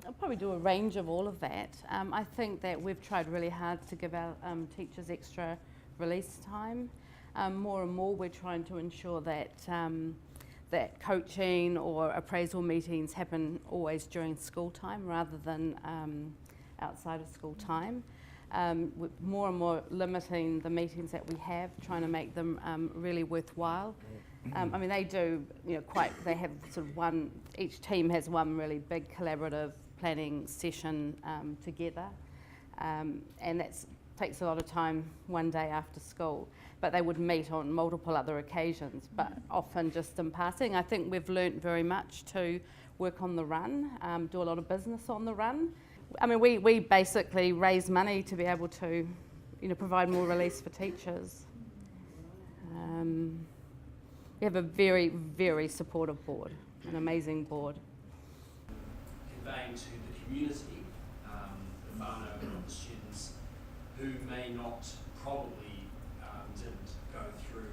I'll probably do a range of all of that. I think that we've tried really hard to give our teachers extra release time. More and more we're trying to ensure that that coaching or appraisal meetings happen always during school time rather than outside of school time. We're more and more limiting the meetings that we have, trying to make them really worthwhile. I mean, they do, they have sort of each team has one really big collaborative planning session together, and that takes a lot of time one day after school. But they would meet on multiple other occasions, but often just in passing. I think we've learnt very much to work on the run, do a lot of business on the run. I mean, we basically raise money to be able to, provide more release for teachers. We have a very, very supportive board, an amazing board. Conveying to the community, the whānau of the students who may not probably didn't go through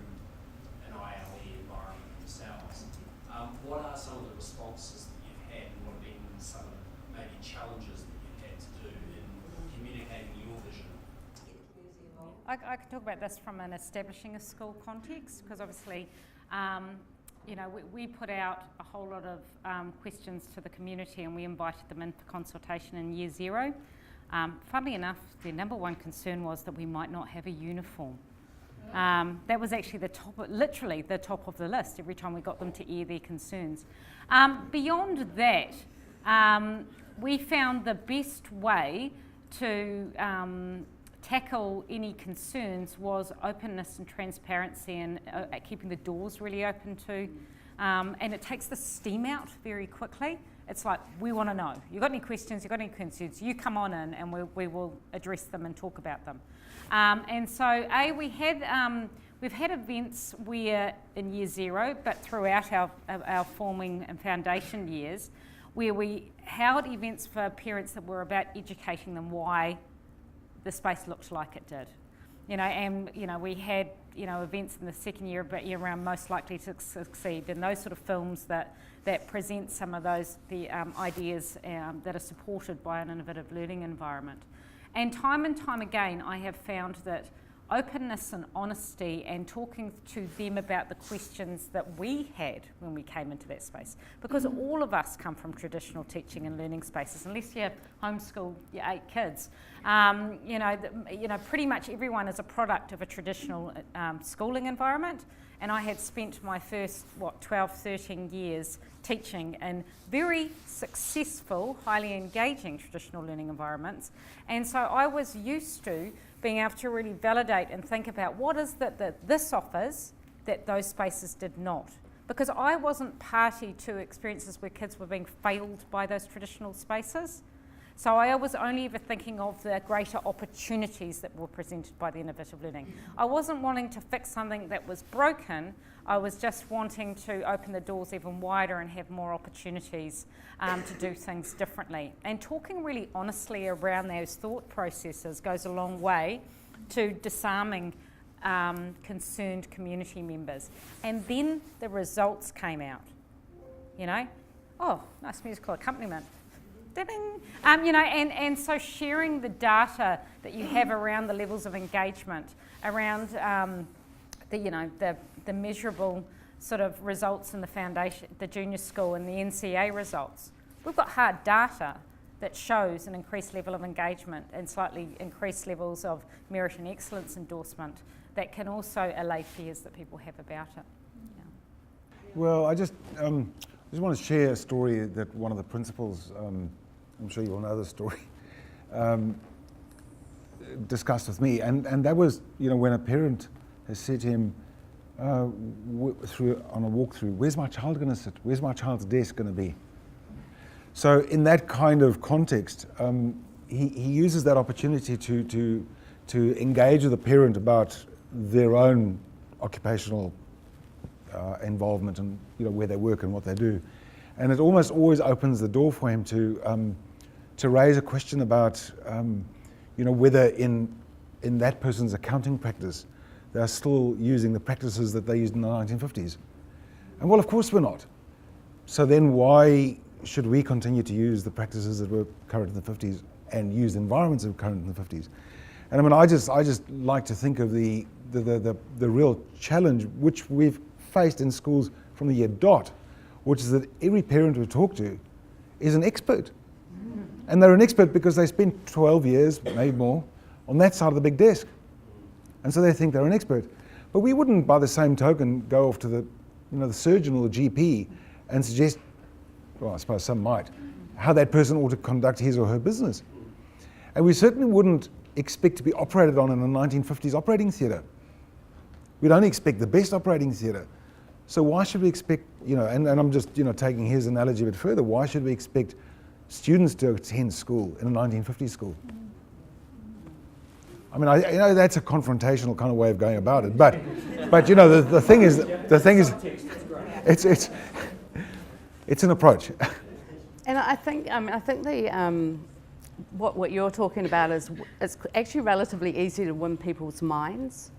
an ILE environment themselves. What are some of the responses that you've had, and what have been some of the maybe challenges that you've had to do in communicating your vision? I could talk about this from an establishing a school context, because obviously we put out a whole lot of questions to the community, and we invited them in for consultation in year 0. Funnily enough, their number one concern was that we might not have a uniform. That was actually literally the top of the list every time we got them to air their concerns. Beyond that, we found the best way to tackle any concerns was openness and transparency, and keeping the doors really open too. And it takes the steam out very quickly. It's like, we want to know. You got any questions? You got any concerns? You come on in, and we will address them and talk about them. And so, we've had events where in year 0, but throughout our forming and foundation years, where we held events for parents that were about educating them why the space looked like it did. We had events in the second year around most likely to succeed, and those sort of films that present some of the ideas that are supported by an innovative learning environment. And time again, I have found that openness and honesty and talking to them about the questions that we had when we came into that space, because all of us come from traditional teaching and learning spaces, unless you homeschool your 8 kids. Pretty much everyone is a product of a traditional schooling environment, and I had spent my first 12, 13 years teaching in very successful, highly engaging traditional learning environments, and so I was used to being able to really validate and think about what is that this offers that those spaces did not. Because I wasn't party to experiences where kids were being failed by those traditional spaces. So I was only ever thinking of the greater opportunities that were presented by the innovative learning. I wasn't wanting to fix something that was broken. I was just wanting to open the doors even wider and have more opportunities to do things differently. And talking really honestly around those thought processes goes a long way to disarming concerned community members. And then the results came out. Oh, nice musical accompaniment. Ding. And so sharing the data that you have around the levels of engagement, around the measurable sort of results in the foundation, the junior school, and the NCA results. We've got hard data that shows an increased level of engagement and slightly increased levels of merit and excellence endorsement that can also allay fears that people have about it. Yeah. Well, I just want to share a story that one of the principals, I'm sure you will know the story, discussed with me, and that was, when a parent has said to him on a walkthrough, "Where's my child going to sit? Where's my child's desk going to be?" So in that kind of context, he uses that opportunity to engage with the parent about their own occupational involvement and where they work and what they do, and it almost always opens the door for him to raise a question about whether in that person's accounting practice they are still using the practices that they used in the 1950s. And well, of course we're not. So then why should we continue to use the practices that were current in the 50s and use environments that were current in the 50s? And I mean, I just like to think of the real challenge which we've faced in schools from the year dot, which is that every parent we talk to is an expert. And they're an expert because they spent 12 years, maybe more, on that side of the big desk. And so they think they're an expert. But we wouldn't, by the same token, go off to the surgeon or the GP and suggest, well, I suppose some might, how that person ought to conduct his or her business. And we certainly wouldn't expect to be operated on in a 1950s operating theatre. We'd only expect the best operating theatre. So why should we expect, and I'm just, taking his analogy a bit further, why should we expect students to attend school in a 1950s school? I mean, I know that's a confrontational kind of way of going about it, but the thing is, it's an approach. And I think the what you're talking about is it's actually relatively easy to win people's minds.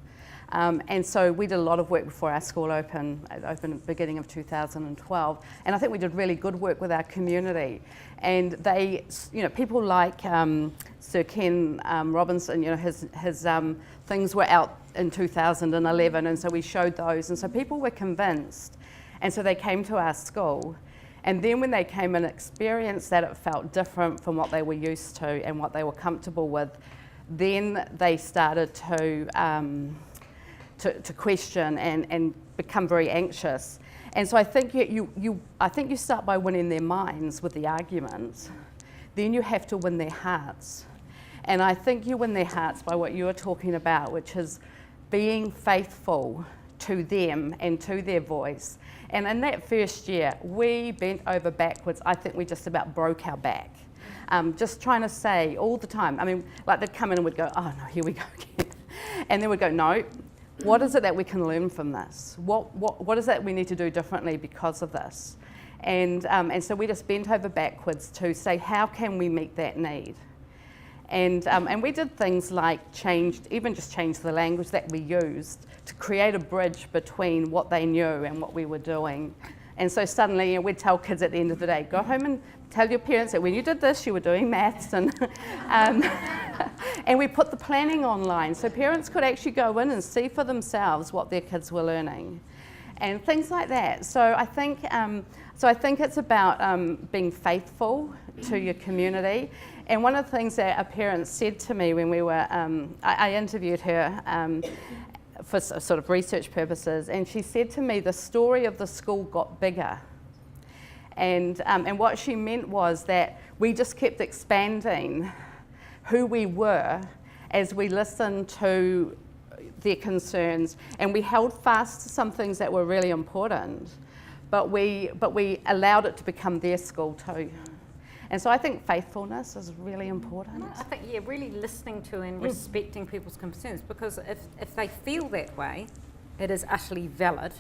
And so we did a lot of work before our school opened at the beginning of 2012. And I think we did really good work with our community. And they, people like Sir Ken Robinson, his things were out in 2011, and so we showed those. And so people were convinced. And so they came to our school. And then when they came and experienced that it felt different from what they were used to and what they were comfortable with, then they started to question and become very anxious. And so I think you start by winning their minds with the arguments, then you have to win their hearts. And I think you win their hearts by what you're talking about, which is being faithful to them and to their voice. And in that first year, we bent over backwards. I think we just about broke our back. Just trying to say all the time, I mean, like they'd come in and we'd go, oh no, here we go again. And then we'd go, no, what is it that we can learn from this? What is it we need to do differently because of this? And so we just bent over backwards to say, how can we meet that need? And we did things like change the language that we used to create a bridge between what they knew and what we were doing. And so suddenly we'd tell kids at the end of the day, go home and tell your parents that when you did this, you were doing maths. And and we put the planning online so parents could actually go in and see for themselves what their kids were learning and things like that. So I think it's about being faithful to your community. And one of the things that a parent said to me when we were, I interviewed her for sort of research purposes, and she said to me the story of the school got bigger. And what she meant was that we just kept expanding who we were as we listened to their concerns, and we held fast to some things that were really important, but we allowed it to become their school too. And so I think faithfulness is really important. I think, really listening to and respecting people's concerns, because if they feel that way, it is utterly valid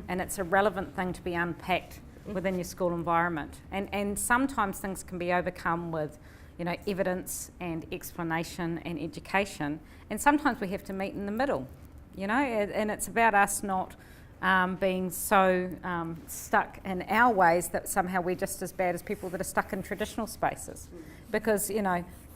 and it's a relevant thing to be unpacked within your school environment. And sometimes things can be overcome with, evidence and explanation and education. And sometimes we have to meet in the middle, and it's about us not being so stuck in our ways that somehow we're just as bad as people that are stuck in traditional spaces. Because,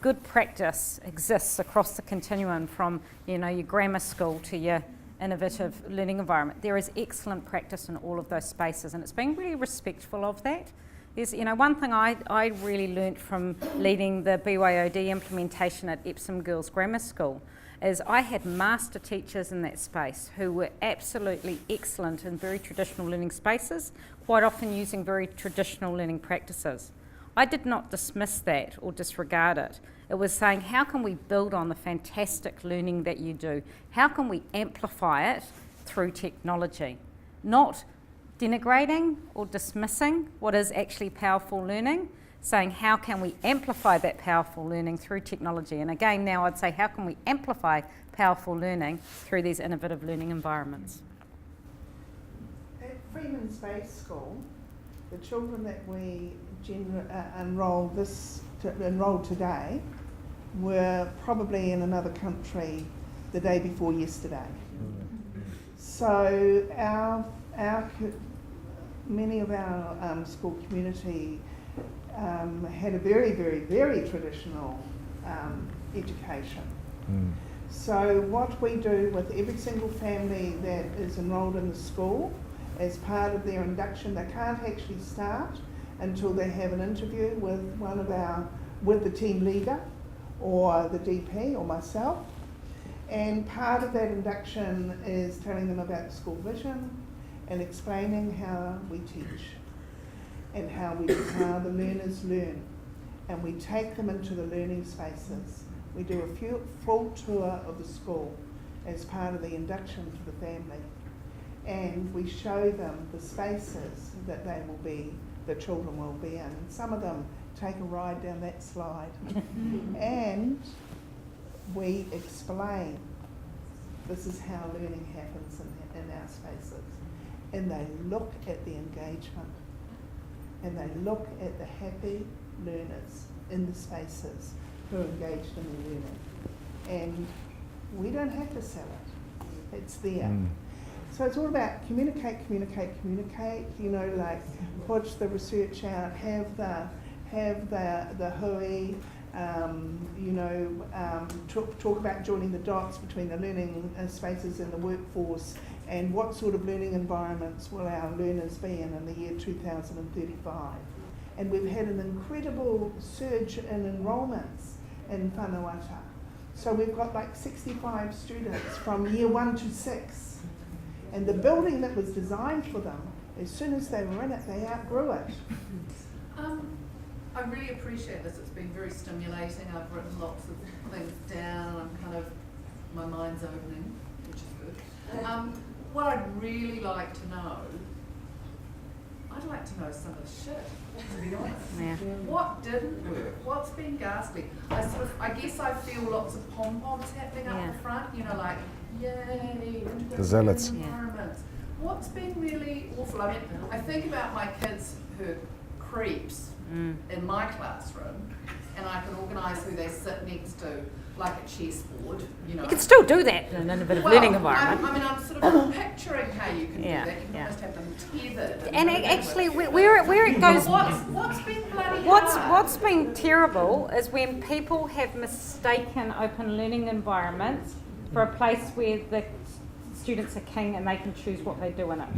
good practice exists across the continuum from, your grammar school to your innovative learning environment. There is excellent practice in all of those spaces, and it's being really respectful of that. There's, one thing I really learnt from leading the BYOD implementation at Epsom Girls Grammar School is I had master teachers in that space who were absolutely excellent in very traditional learning spaces, quite often using very traditional learning practices. I did not dismiss that or disregard it. It was saying, how can we build on the fantastic learning that you do? How can we amplify it through technology? Not denigrating or dismissing what is actually powerful learning, saying how can we amplify that powerful learning through technology. And again, now I'd say how can we amplify powerful learning through these innovative learning environments. At Freeman School, the children that we enrolled today were probably in another country the day before yesterday. So many of our school community had a very, very, very traditional education. So what we do with every single family that is enrolled in the school, as part of their induction, they can't actually start until they have an interview with the team leader or the DP or myself. And part of that induction is telling them about the school vision and explaining how we teach and how the learners learn. And we take them into the learning spaces. We do a full tour of the school as part of the induction for the family. And we show them the spaces that the children will be in. And some of them take a ride down that slide. And we explain this is how learning happens in our spaces. And they look at the engagement. And they look at the happy learners in the spaces who are engaged in the learning. And we don't have to sell it. It's there. So it's all about communicate, you know, like push the research out, have the hui, talk about joining the dots between the learning spaces and the workforce, and what sort of learning environments will our learners be in the year 2035. And we've had an incredible surge in enrolments in Whanawata. So we've got like 65 students from year 1 to 6. And the building that was designed for them, as soon as they were in it, they outgrew it. I really appreciate this. It's been very stimulating. I've written lots of things down. My mind's opening, which is good. What I'd really like to know, I'd like to know some of the shit, to be honest. Yeah. What didn't work? What's been ghastly? I guess I feel lots of pom-poms happening up the front, you know, like, yay, The zealots. environments. What's been really awful? I mean, I think about my kids who are creeps in my classroom, and I can organise who they sit next to, like a chessboard, you know. You can still do that in an innovative learning environment. I'm sort of picturing how you can do that. You can almost have them tethered. And actually, where it goes, What's been bloody hard? what's been terrible is when people have mistaken open learning environments for a place where the students are king and they can choose what they do in it.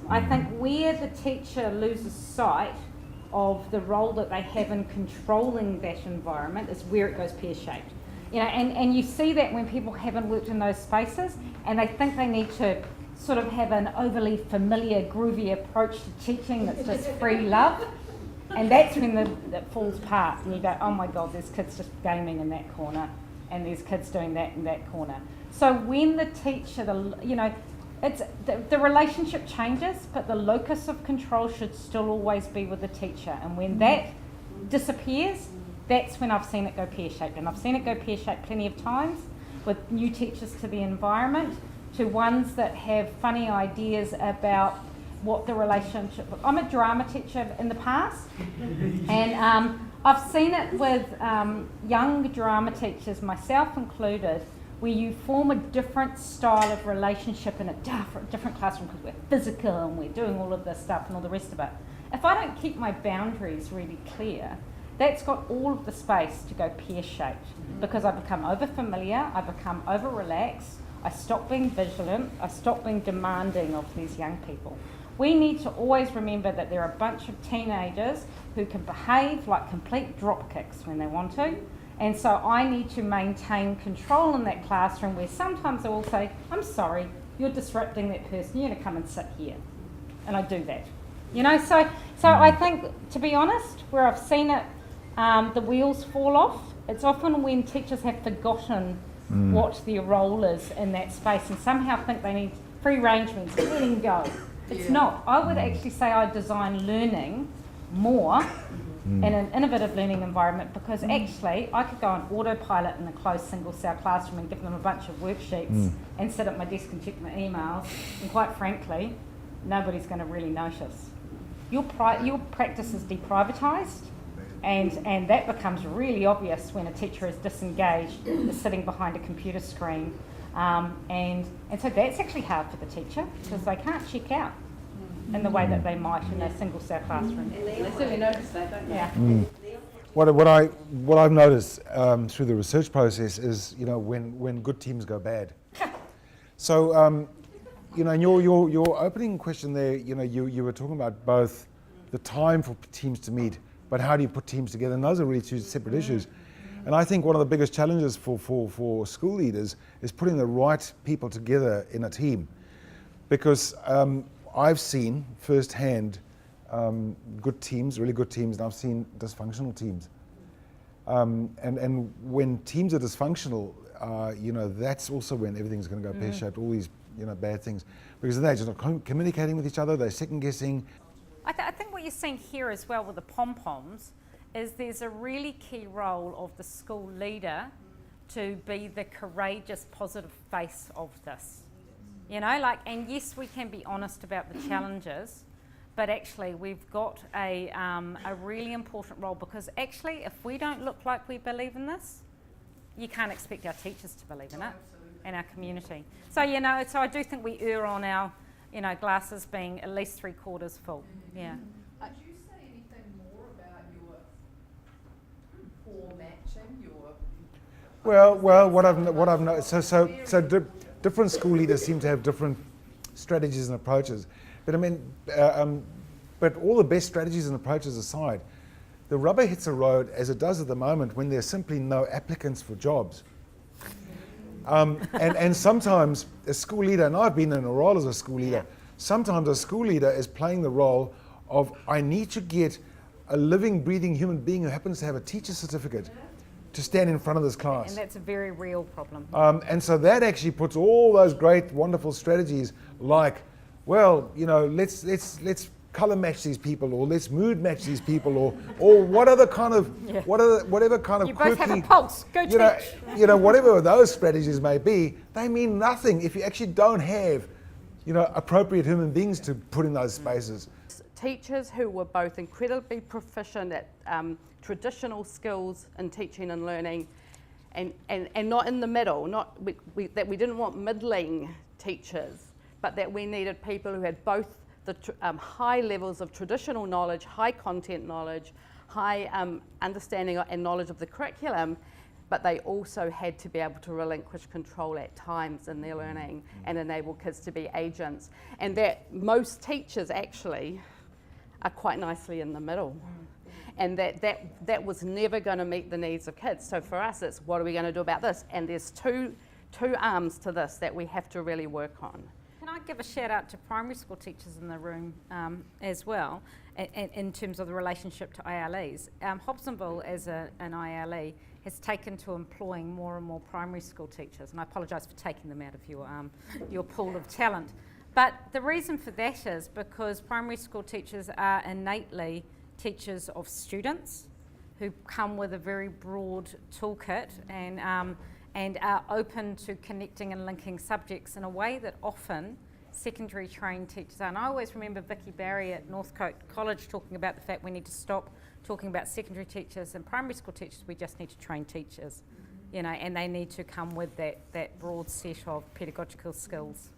I think where the teacher loses sight of the role that they have in controlling that environment is where it goes pear-shaped. You know, and you see that when people haven't worked in those spaces and they think they need to sort of have an overly familiar, groovy approach to teaching that's just free love, and that's when it falls apart and you go, oh my God, there's kids just gaming in that corner and there's kids doing that in that corner. So when the teacher, it's the relationship changes, but the locus of control should still always be with the teacher. And when that disappears, that's when I've seen it go pear-shaped. And I've seen it go pear-shaped plenty of times with new teachers to the environment, to ones that have funny ideas about what the relationship... I'm a drama teacher in the past, and I've seen it with young drama teachers, myself included, where you form a different style of relationship in a different classroom because we're physical and we're doing all of this stuff and all the rest of it. If I don't keep my boundaries really clear, that's got all of the space to go pear-shaped because I become over-familiar, I become over-relaxed, I stop being vigilant, I stop being demanding of these young people. We need to always remember that there are a bunch of teenagers who can behave like complete dropkicks when they want to. And so I need to maintain control in that classroom where sometimes I will say, I'm sorry, you're disrupting that person, you're going to come and sit here. And I do that. You know, so I think, to be honest, where I've seen it, the wheels fall off, it's often when teachers have forgotten what their role is in that space and somehow think they need free range means letting go. It's not. I would actually say I design learning more in an innovative learning environment, because actually I could go on autopilot in a closed single cell classroom and give them a bunch of worksheets and sit at my desk and check my emails, and quite frankly, nobody's going to really notice. Your practice is deprivatised, and that becomes really obvious when a teacher is disengaged, is sitting behind a computer screen, and so that's actually hard for the teacher, because they can't check out in the way that they might in a single cell classroom. They certainly notice that, don't they? Yeah. What I've noticed through the research process is, when good teams go bad. So, in your opening question there, you were talking about both the time for teams to meet, but how do you put teams together? And those are really two separate issues. And I think one of the biggest challenges for school leaders is putting the right people together in a team, because I've seen firsthand good teams, really good teams, and I've seen dysfunctional teams. And when teams are dysfunctional, that's also when everything's going to go pear-shaped, all these bad things, because they're just not communicating with each other, they're second-guessing. I think what you're seeing here as well with the pom-poms is there's a really key role of the school leader to be the courageous, positive face of this. And yes, we can be honest about the challenges, but actually we've got a really important role, because actually if we don't look like we believe in this, you can't expect our teachers to believe in it and our community. So, so I do think we err on our, glasses being at least 3/4 full. Yeah. Could you say anything more about your poor matching, What I've noticed, so different school leaders seem to have different strategies and approaches. But but all the best strategies and approaches aside, the rubber hits the road as it does at the moment when there's simply no applicants for jobs. And sometimes a school leader, and I've been in a role as a school leader, sometimes a school leader is playing the role of, I need to get a living, breathing human being who happens to have a teacher certificate to stand in front of this class. And that's a very real problem. And so that actually puts all those great, wonderful strategies like, let's color match these people, or let's mood match these people, or what other kind of, whatever kind of you quirky, both have a pulse, go teach. Whatever those strategies may be, they mean nothing if you actually don't have, appropriate human beings to put in those spaces. Teachers who were both incredibly proficient at traditional skills in teaching and learning, and not in the middle, that we didn't want middling teachers, but that we needed people who had both the high levels of traditional knowledge, high content knowledge, high understanding and knowledge of the curriculum, but they also had to be able to relinquish control at times in their learning and enable kids to be agents. And that most teachers actually are quite nicely in the middle. And that was never going to meet the needs of kids. So for us, it's what are we going to do about this? And there's two arms to this that we have to really work on. Can I give a shout out to primary school teachers in the room as well, in terms of the relationship to ILEs. Hobsonville, as an ILE, has taken to employing more and more primary school teachers, and I apologise for taking them out of your pool of talent. But the reason for that is because primary school teachers are innately teachers of students who come with a very broad toolkit and are open to connecting and linking subjects in a way that often secondary trained teachers are. And I always remember Vicky Barry at Northcote College talking about the fact we need to stop talking about secondary teachers and primary school teachers. We just need to train teachers, and they need to come with that broad set of pedagogical skills.